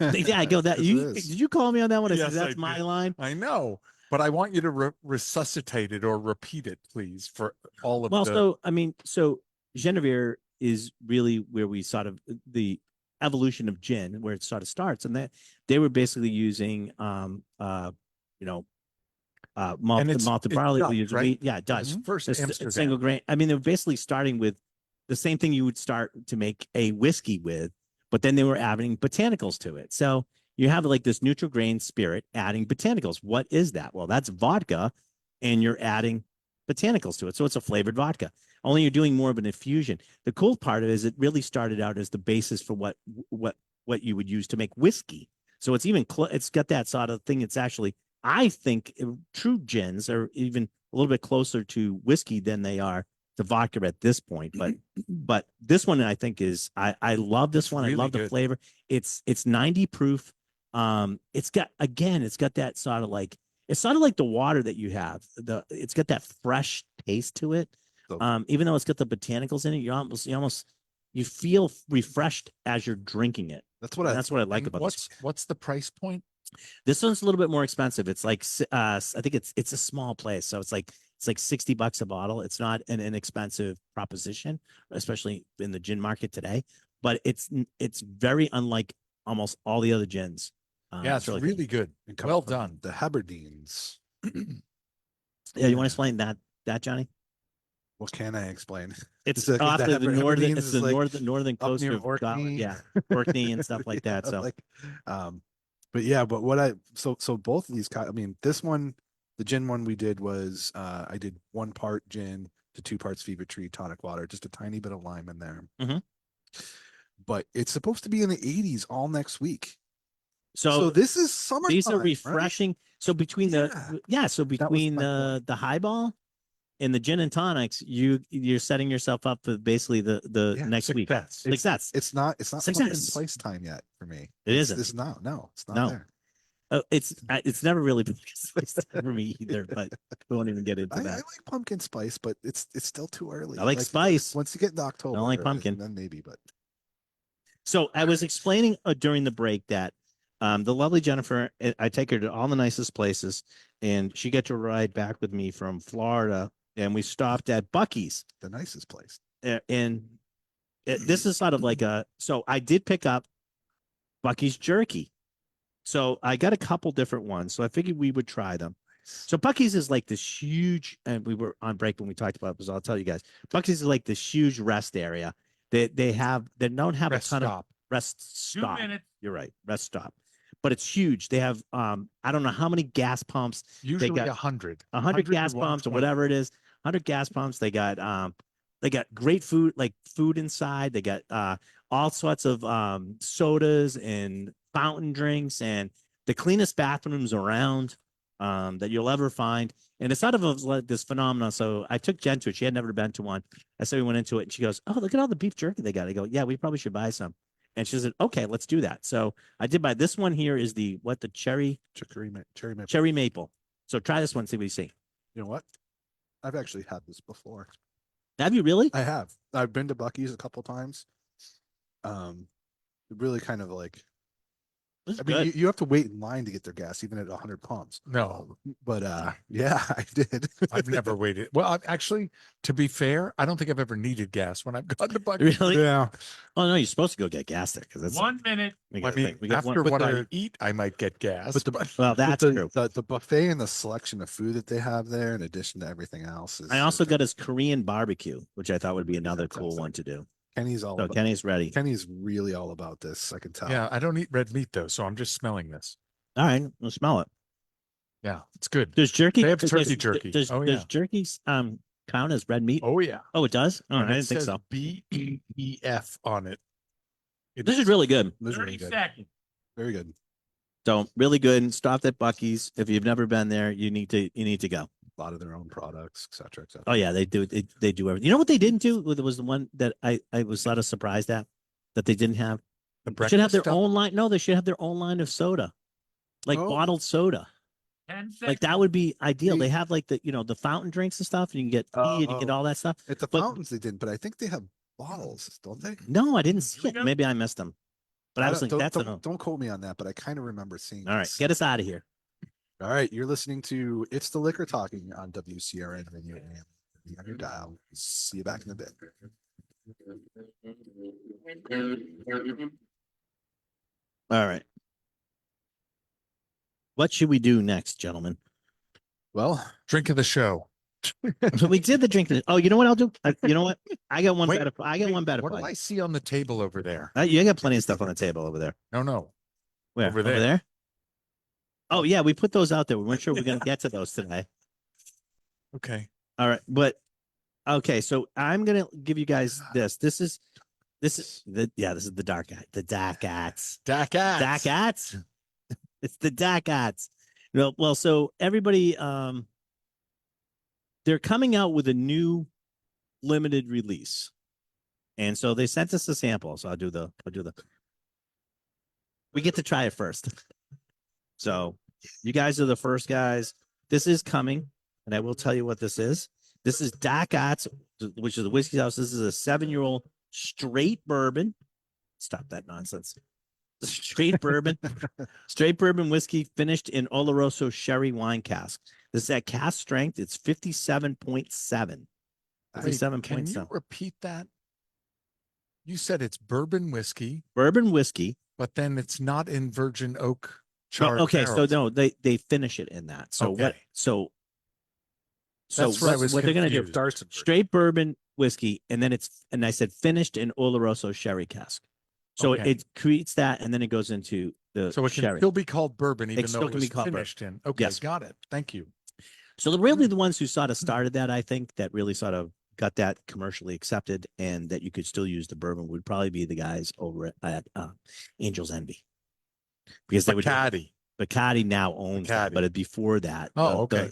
Yeah, I go that. Yes, it You is. did you call me on that one? I said, Yes, I that's my did. line. I know, but I want you to resuscitate it or repeat it, please, for all of Well, the. so Genevieve is really where we sort of the evolution of gin, where it sort of starts, and that they were basically using malted barley. Dutch, We use right? wheat. Yeah, it does. First It's Amsterdam. single grain. I mean, they're basically starting with the same thing you would start to make a whiskey with, but then they were adding botanicals to it. So you have like this neutral grain spirit adding botanicals. What is that? Well, that's vodka, and you're adding botanicals to it. So it's a flavored vodka. Only you're doing more of an infusion. The cool part of it is it really started out as the basis for what you would use to make whiskey. So it's even it's got that sort of thing. It's actually, I think, true gins are even a little bit closer to whiskey than they are to vodka at this point. But this one I think is I love this It's one. really I love the good. flavor. It's 90 proof. It's got that sort of like, it's sort of like the water that you have. It's got that fresh taste to it. So- Even though it's got the botanicals in it, you feel refreshed as you're drinking it. That's what And I. that's what I like And about this. what's the price point? This one's a little bit more expensive. It's like I think it's a small place, so it's like $60 a bottle. It's not an inexpensive proposition, especially in the gin market today. But it's very unlike almost all the other gins. Yeah, it's really good. it comes Well from done. The Hebrides. Yeah, you want to explain that Johnny? What can I explain? It's Is off the the northern. Hebrides It's is the like northern up coast near of Scotland. Orkney. Yeah, Orkney and stuff like that. Yeah, So like, but yeah, but what I so both of these, I mean, this one, the gin one we did was I did 1 part gin to 2 parts fever tree tonic water, just a tiny bit of lime in there. Mhm. But it's supposed to be in the 80s all next week. so So this is summer. these are refreshing. So between Yeah. so was between my point. the highball and the gin and tonics, you're setting yourself up for basically the Yeah, next week. Success. Success. It's not Success. pumpkin place time yet for me. It It's isn't. no, it's not No. there. It's never really been for me either, but we won't even get into I that. like pumpkin spice, but it's still too early. I like spice. Once you get into October, like pumpkin. then maybe. But So I was explaining during the break that the lovely Jennifer, I take her to all the nicest places, and she got to ride back with me from Florida, and we stopped at Buc-ee's. the nicest place. And this is sort of like so I did pick up Buc-ee's jerky. So I got a couple different ones. So I figured we would try them. So Buc-ee's is like this huge, and we were on break when we talked about this. I'll tell you guys, Buc-ee's is like this huge rest area. They don't have Rest a ton stop. of rest 2 stop. minutes. You're right, rest stop. But it's huge. They have I don't know how many gas pumps. Usually got 100. 100 gas to pumps or 120. whatever it is. 100 gas pumps. They got great food, like food inside. They got all sorts of sodas and fountain drinks and the cleanest bathrooms around that you'll ever find. And it's sort of like this phenomenon. So I took Jen to it. She had never been to one. I said we went into it and she goes, "Oh, look at all the beef jerky they got." I go, "Yeah, we probably should buy some." And she said, "Okay, let's do that." So I did buy this one here is the cherry maple. So try this one, see what you see. You know what? I've actually had this before. Have you really? I have. I've been to Buc-ee's a couple times. Really kind of like. This is I mean, good. you have to wait in line to get their gas, even at 100 pumps. No, But yeah, I did. I've never waited. Well, actually, to be fair, I don't think I've ever needed gas when I've gone to Buc-ee's. Really? Yeah. Oh no, you're supposed to go get gas there because that's 1 minute. we I got, mean, we got after one. what the- I eat, I might get gas. But Well, that's the, true. the buffet and the selection of food that they have there, in addition to everything else, is. I also got his Korean barbecue, which I thought would be another cool one to do. Kenny's all. So about, Kenny's ready. Kenny's really all about this. I can tell. yeah, I don't eat red meat though, so I'm just smelling this. All right, we'll smell it. Yeah, it's good. Does jerky? They have does- turkey jerky. Does, Oh, does yeah. jerky count as red meat? Oh yeah. Oh, it does. Oh, And I it didn't think says so. BEEF on it. This is really good. This is 30 really good. seconds. Very good. So really good. Stopped at Buc-ee's. If you've never been there, you need to go. A lot of their own products, et cetera, et cetera. Oh yeah, they do. They do everything. You know what they didn't do? It was the one that I was sort of surprised at that they didn't have. The They should have their breakfast stuff? own line. No, they should have their own line of soda, like Oh. bottled soda. 10 seconds. Like that would be ideal. They- They have like the fountain drinks and stuff, and you can get tea and you get Oh. all that stuff. At the but- fountains they didn't, but I think they have bottles, don't they? No, I didn't see we it. go. Maybe I missed them. But I was like, that's don't quote me on that, but I kind of remember seeing. all right. this. Get us out of here. All right, you're listening to It's the Liquor Talking on WCRN Radio AM. Be on your dial. See you back in a bit. All right. What should we do next, gentlemen? Well, Drink of the show. So we did the drinking. Oh, you know what I'll do? You know what? I got one Wait, better. I got one better. What do for I you. see on the table over there? You got plenty of stuff on the table over there. No. Where? Over Over there. there? Oh yeah, we put those out there. We weren't sure we're gonna get to those today. Okay. All right, but okay, so I'm gonna give you guys this. This is this is the dark ats. Ats. It's the ats. Well, so everybody they're coming out with a new limited release. And so they sent us a sample. So I'll do the we get to try it first. So you guys are the first guys. This is coming, and I will tell you what this is. This is Doc Ott's, which is the whiskey house. This is a 7-year-old straight bourbon. Stop that nonsense. Straight bourbon whiskey finished in Oloroso sherry wine cask. This is at cask strength. It's 57.7. Wait, 57.7. can you repeat that? You said it's bourbon whiskey, Bourbon whiskey. but then it's not in virgin oak No, charred okay, so barrels. no, they finish it in that. So what? Okay. So That's where I was what they're gonna do? confused. Straight bourbon whiskey, and then I said finished in Oloroso sherry cask. So Okay. it creates that, and then it goes into the So it can sherry. still be called bourbon, even still though it can be was called bourbon. finished in. Okay, Yes. got it. Thank you. So really the ones who sort of started that, I think, that really sort of got that commercially accepted, and that you could still use the bourbon would probably be the guys over at Angel's Envy, because they would. Bacardi. Bacardi now owns that, Bacardi. but before that, Oh, okay.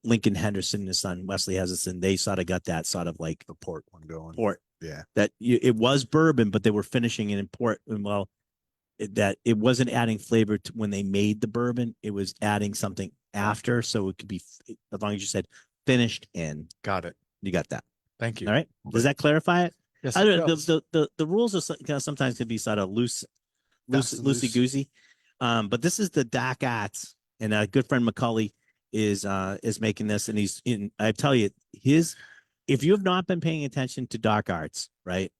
Lincoln Henderson, his son Wesley Henderson, they sort of got that sort of like the port one going. port. Yeah. That it was bourbon, but they were finishing it in port. And well, that it wasn't adding flavor to when they made the bourbon. It was adding something after, so it could be as long as you said finished in. Got it. You got that. Thank you. All right. Does that clarify it? Yes, I it don't, does. the rules are sometimes can be sort of loosey goosey. But this is the dark arts, and a good friend Macaulay is making this, and he's in. I tell you, if you have not been paying attention to dark arts, right,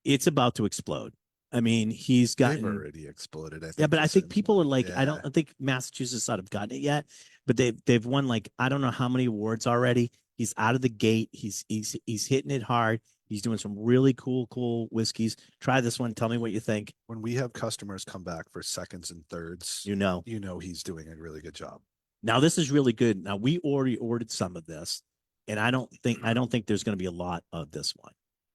it's about to explode. I mean, he's gotten They've already exploded. I think, yeah, but I think people are like, I yeah. don't think Massachusetts sort of gotten it yet, but they've won like I don't know how many awards already. He's out of the gate. He's hitting it hard. He's doing some really cool whiskeys. Try this one. Tell me what you think. When we have customers come back for seconds and thirds, You know. he's doing a really good job. Now this is really good. Now we already ordered some of this, and I don't think there's going to be a lot of this one.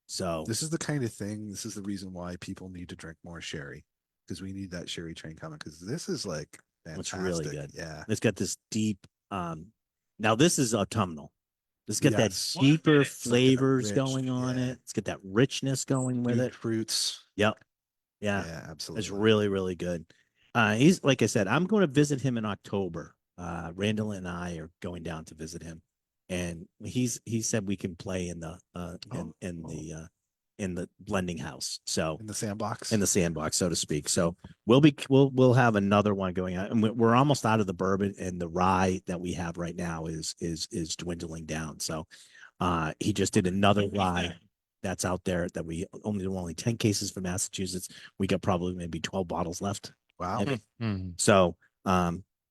So This is the kind of thing. This is the reason why people need to drink more sherry, because we need that sherry train coming. Because this is like it's fantastic. really good. Yeah. It's got this deep. Now this is autumnal. It's got Yes. that deeper minute. flavors Rich, going on yeah. it. It's got that richness going with Stewed it. fruits. Yep. Yeah. Absolutely. It's really good. He's like I said, I'm going to visit him in October. Randall and I are going down to visit him, and he said we can play in the in the blending house. So in the sandbox. in the sandbox, so to speak. So we'll have another one going on, and we're almost out of the bourbon, and the rye that we have right now is dwindling down. So he just did another rye that's out there that we only 10 cases for Massachusetts. We got probably maybe 12 bottles left. Wow. Maybe. Mhm. So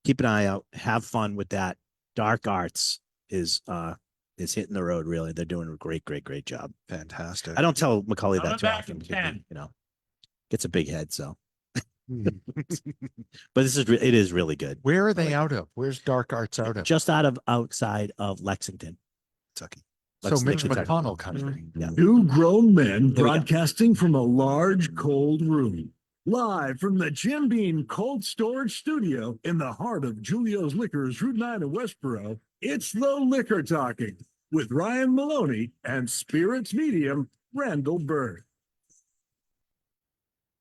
keep an eye out, have fun with that. Dark Arts is hitting the road. Really, they're doing a great job. Fantastic. I don't tell Macaulay Coming that too back often in because 10. he, gets a big head. So, but it is really good. Where are they out of? Where's Dark Arts out of? Just outside of Lexington. Kentucky. So Mitch Kentucky. McConnell country. Yeah. Two grown men Here we go. broadcasting from a large cold room. Live from the Jim Beam Cold Storage Studio in the heart of Julio's Liquors, Route 9 in Westboro, it's the Liquor Talking with Ryan Maloney and Spirits Medium, Randall Bird.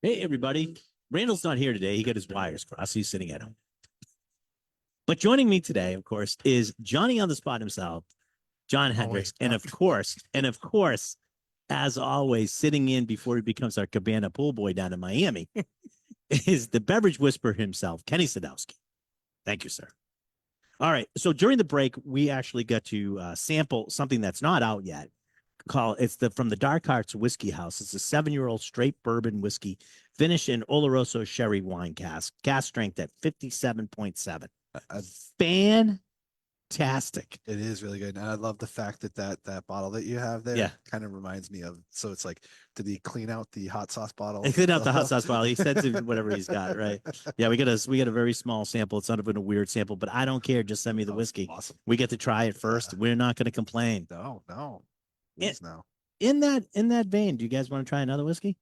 Hey, everybody. Randall's not here today. He got his wires crossed. He's sitting at home. But joining me today, of course, is Johnny on the spot himself, John Hendricks. And of course, as always, sitting in before he becomes our Cabana pool boy down in Miami, is the beverage whisperer himself, Kenny Sadowski. Thank you, sir. All right. So during the break, we actually got to sample something that's not out yet. It's from the Dark Arts Whiskey House. It's a 7-year-old straight bourbon whiskey finished in Oloroso sherry wine cask strength at 57.7. Fantastic. It is really good. And I love the fact that bottle that you have there kind of reminds me of, so it's like, did he clean out the hot sauce bottle? He cleaned out the hot sauce bottle. He said to whatever he's got, right? Yeah, we got a very small sample. It's not even a weird sample, but I don't care. Just send me the whiskey. Awesome. We get to try it first. We're not going to complain. No. It- No. In that vein, do you guys want to try another whiskey?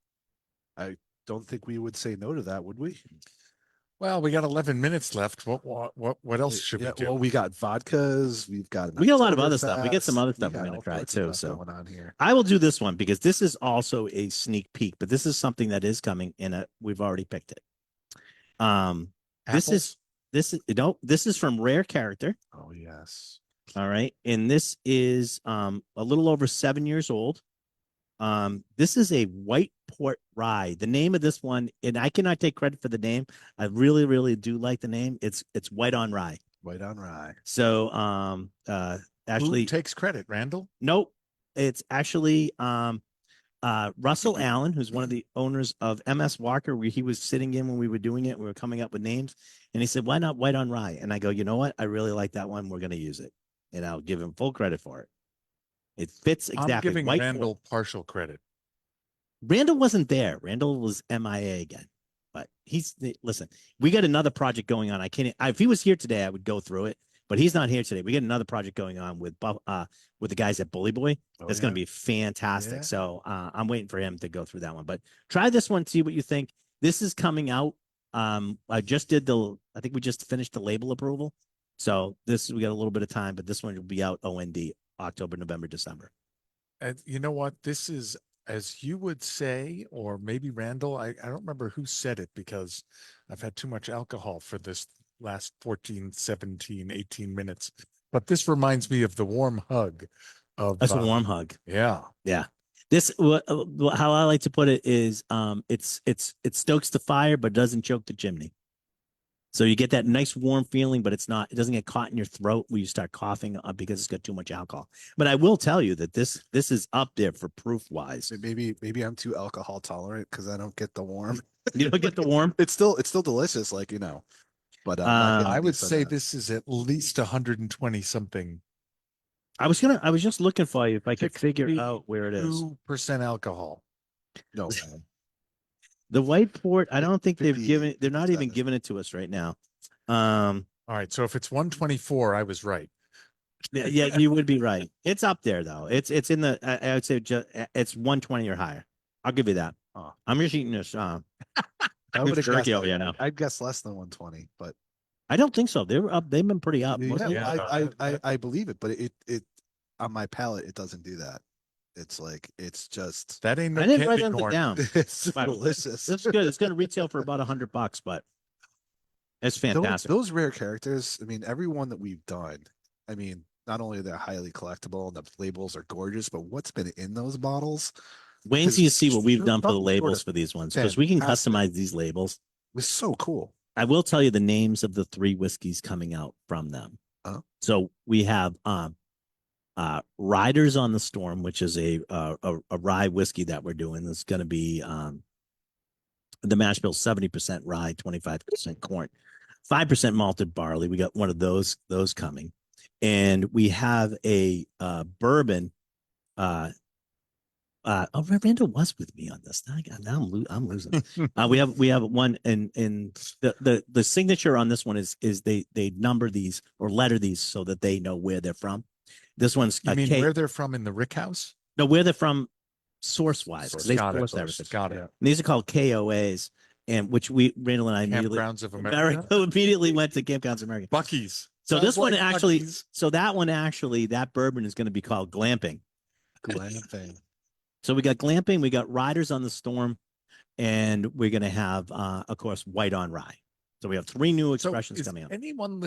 Don't think we would say no to that, would we? Well, we got 11 minutes left. What else should we do? Well, we got vodkas. We got a lot of other stuff. We get some other stuff we're got gonna all try sorts of too, stuff so. going on here. I will do this one because this is also a sneak peek, but this is something that is coming and we've already picked it. This is from Rare Character. Oh yes. All right. And this is a little over 7 years old. This is a white port rye. The name of this one, and I cannot take credit for the name. I really, really do like the name. It's white on rye. White on rye. So actually Who takes credit, Randall? nope. It's actually Russell Allen, who's one of the owners of MS Walker, where he was sitting in when we were doing it. We were coming up with names, and he said, "Why not white on rye?" And I go, "You know what? I really like that one. We're going to use it," and I'll give him full credit for it. It fits exactly. I'm giving White Randall partial credit. Randall wasn't there. Randall was MIA again, but listen. We got another project going on. If he was here today, I would go through it, but he's not here today. We got another project going on with the guys at Bully Boy. That's going to be fantastic. Yeah. So I'm waiting for him to go through that one. But try this one, see what you think. This is coming out. I think we just finished the label approval. So we got a little bit of time, but this one will be out OND October, November, December. And you know what? This is as you would say, or maybe Randall, I don't remember who said it because I've had too much alcohol for this last 14, 17, 18 minutes. But this reminds me of the warm hug of That's a warm hug. yeah. Yeah. This how I like to put it is it stokes the fire but doesn't choke the chimney. So you get that nice warm feeling, but it doesn't get caught in your throat when you start coughing because it's got too much alcohol. But I will tell you that this is up there for proof wise. Maybe I'm too alcohol tolerant because I don't get the warm. You don't get the warm. It's still delicious, like but I would say this is at least 120 something. I was just looking for you if I could figure out where it is. 2% alcohol. No, The white port, I don't think they're not even 57. giving it to us right now. All right. So if it's 124, I was right. Yeah, you would be right. It's up there though. It's in the I would say it's 120 or higher. I'll give you that. Oh. I'm just eating this. I would have turkey guessed. over here now. I'd guess less than 120, but I don't think so. They were up. They've been pretty up. yeah, I believe it, but it on my palate it doesn't do that. It's like it's just That ain't no I didn't write candy anything corn. down. it's But delicious. This is good. It's going to retail for about $100, but it's fantastic. Those rare characters, I mean, every one that we've done, I mean, not only they're highly collectible and the labels are gorgeous, but what's been in those bottles Wait until you see what we've done for the nothing short labels of for these ones because we can fantastic. customize these labels. was so cool. I will tell you the names of the 3 whiskeys coming out from them. So we have Riders on the Storm, which is a rye whiskey that we're doing. It's going to be the mash bill 70% rye, 25% corn, 5% malted barley. We got one of those coming, and we have a bourbon. Randall was with me on this. Now I'm losing. We have one, and the signature on this one is they number these or letter these so that they know where they're from. This one's You mean where they're from in the Rick House? No, where they're from source wise. They source everything. Got it. And these are called KOAs, and which Randall and I Campgrounds of America. immediately went to Campgrounds of America. Buc-ee's. So Sounds this one like actually, Buc-ee's. that bourbon is going to be called glamping. Glamping. So we got glamping, we got Riders on the Storm, and we're going to have, of course, White on Rye. So we have 3 new expressions coming up. Does anyone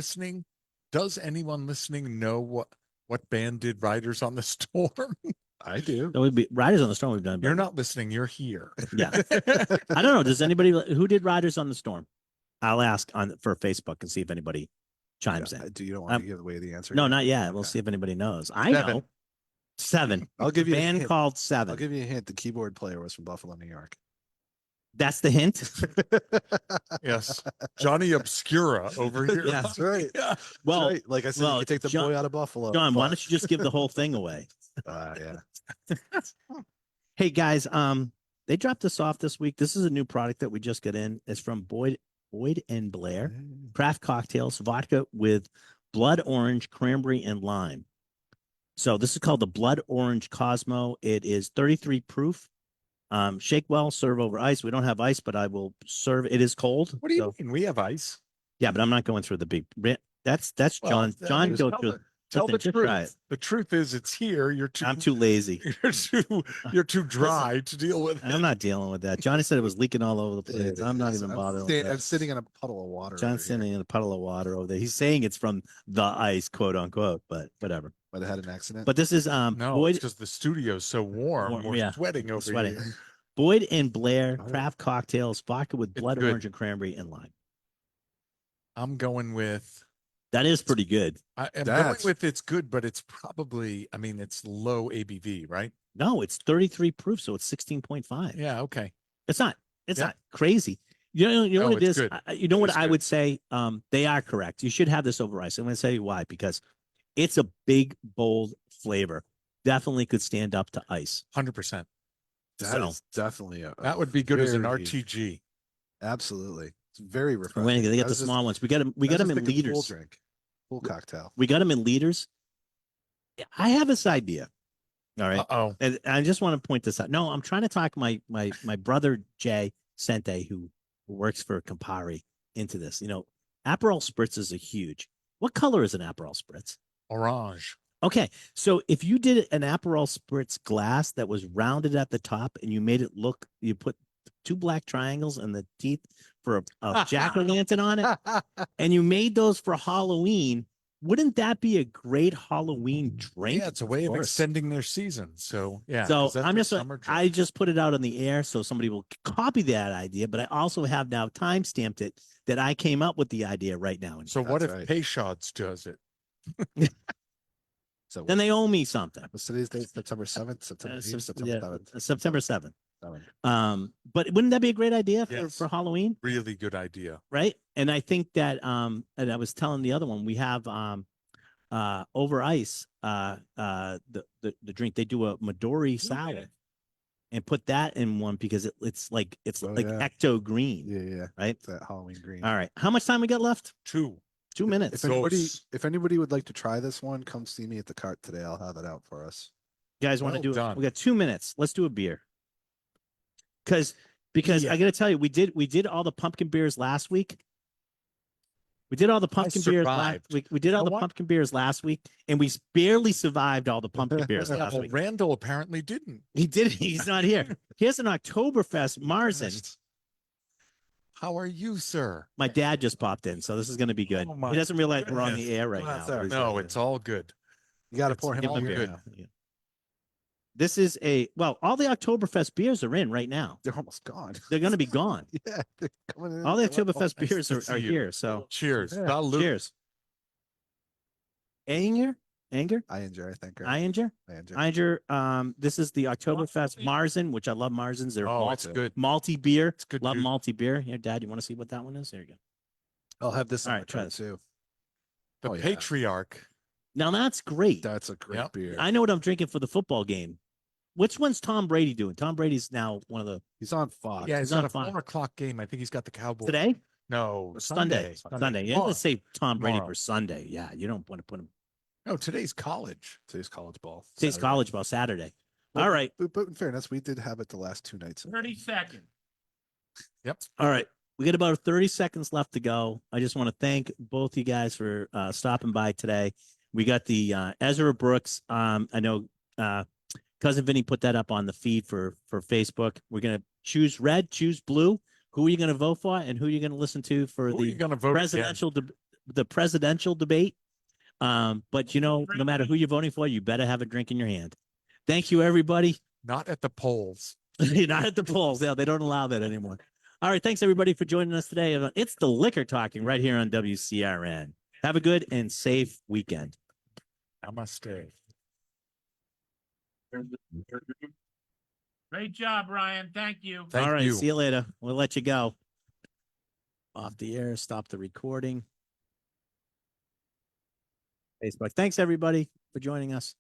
listening know what band did Riders on the Storm? I do. So we'd be Riders on the Storm. We've done. You're not listening. You're here. Yeah. I don't know. Does anybody who did Riders on the Storm? I'll ask for Facebook and see if anybody chimes in. Do you don't want to give away the answer? No, yet? not yet. Okay. We'll see if anybody knows. I 7. know. 7. I'll give you a band hint. called 7. I'll give you a hint. The keyboard player was from Buffalo, New York. That's the hint. Yes. Johnny Obscura over here. Yeah. That's right. Yeah. Well, Right. Like I said, well, you can take the John- boy out of Buffalo. John, why but- don't you just give the whole thing away? Yeah. Hey guys, they dropped this off this week. This is a new product that we just got in. It's from Boyd and Blair Craft Cocktails, vodka with blood orange, cranberry, and lime. So this is called the Blood Orange Cosmo. It is 33 proof. Shake well, serve over ice. We don't have ice, but I will serve. It is cold. What do you mean? We have ice. Yeah, but I'm not going through the big. That's Well, John. John, just go tell through. the- Tell the Listen, just try it. truth. The truth is, it's here. I'm too lazy. You're too dry to deal with. I'm not dealing with that. Johnny said it was leaking all over the place. I'm not even bothering. with I'm that. sitting in a puddle of water. John's over here. sitting in a puddle of water over there. He's saying it's from the ice, quote unquote, but whatever. Might have had an accident. But this is No, Boyd, because the studio's so warm. Warm, We're yeah. sweating over sweating. here. Boyd and Blair Oh. craft cocktails, vodka with It's blood good. orange and cranberry and lime. I'm going with. That is pretty good. I'm going That's- with it's good, but it's probably. I mean, it's low ABV, right? No, it's 33 proof, so it's 16.5. Yeah. Okay. It's not. It's Yeah. not crazy. You know No, what it it's is. good. You know what It's I good. would say. They are correct. You should have this over ice. I'm going to tell you why. Because it's a big, bold flavor. Definitely could stand up to ice. 100%. That So- is definitely That would be good as an very- RTG. Absolutely. It's very refreshing. When they I get the was just- small ones, we got them. We I was got them just in thinking Full liters. drink, full cocktail. We got them in liters. I have this idea. All right. Oh, And I just want to point this out. No, I'm trying to talk my brother Jay Sente, who works for Campari, into this. You know, Aperol spritzes are huge. What color is an Aperol spritz? orange. Okay, so if you did an Aperol Spritz glass that was rounded at the top and you made it look, you put 2 black triangles and the teeth for a jack-o'-lantern on it, and you made those for Halloween, wouldn't that be a great Halloween drink? Yeah, it's a way of course. extending their season. So yeah, So 'cause that's I'm their just summer drink. I just put it out on the air so somebody will copy that idea, but I also have now time stamped it that I came up with the idea right now. So what if That's right. Payshods does it? So Then they owe me something. what's today's date? September 7th, September 8th, September Yeah, 7th. September 7th. 7th. But wouldn't that be a great idea Yes. for Halloween? Really good idea. Right. And I think that and I was telling the other one, we have over ice the drink. They do a Midori sour and put that in one because it's like Oh, like yeah. ecto green. Yeah. Right. It's that Halloween green. All right. How much time we got left? 2. 2 minutes. If anybody would like to try this one, come see me at the cart today. I'll have it out for us. You guys want to Well do it? done. We got 2 minutes. Let's do a beer. Because I got to tell you, we did all the pumpkin beers last week. We did all the pumpkin beers last survived. week. We did all You know the what? pumpkin beers last week, and we barely survived all the pumpkin beers Yeah, last well, week. Randall apparently didn't. He did. He's not here. Here's an Oktoberfest Marzen. How are you, sir? My dad just popped in, so this is going to be good. Oh, my he doesn't realize we're on goodness. the air right Come on, now. sir. but he's No, like, it's all good. You got to It's pour him give him all a all beer good. now. Yeah. This is all the Oktoberfest beers are in right now. They're almost gone. They're going to be gone. Yeah, they're coming in. All the They're like, Oktoberfest nice beers to are see you. here. So Cheers. Yeah. Salute. cheers. Anger? I enjoy. I think. Iinger? I enjoy. This is the Oktoberfest Marzen, which I love Marzens. They're Oh, it's good. malty beer. It's good. Love juice. malty beer. Here, Dad, you want to see what that one is? There you go. I'll have this All on right, my try cart this. too. The Oh, yeah. patriarch. Now that's great. That's a great Yep. beer. I know what I'm drinking for the football game. Which one's Tom Brady doing? Tom Brady's now one of the He's on Fox. Yeah, he's not got a fun. 4:00 game. I think he's got the Cowboys. today. No, Sunday. Sunday. Yeah, Tomorrow. let's say Tom Brady Tomorrow. for Sunday. Yeah, you don't want to put him. No, today's college. Today's college ball. Today's Saturday. college ball Saturday. But- All right. But in fairness, we did have it the last 2 nights. 30 seconds. Yep. All right. We got about 30 seconds left to go. I just want to thank both you guys for stopping by today. We got the Ezra Brooks. I know Cousin Vinny put that up on the feed for Facebook. We're going to choose red, choose blue. Who are you going to vote for and who are you going to listen to for Who are you the going to vote presidential the presidential debate? But no matter who you're voting for, you better have a drink in your hand. Thank you, everybody. again? Not at the polls. You're not at the polls. Yeah, they don't allow that anymore. All right. Thanks, everybody, for joining us today. It's the Liquor Talking right here on WCRN. Have a good and safe weekend. Namaste. Great job, Ryan. Thank you. Thank All right. you. See you later. We'll let you go. Off the air. Stop the recording. Facebook. Thanks, everybody, for joining us.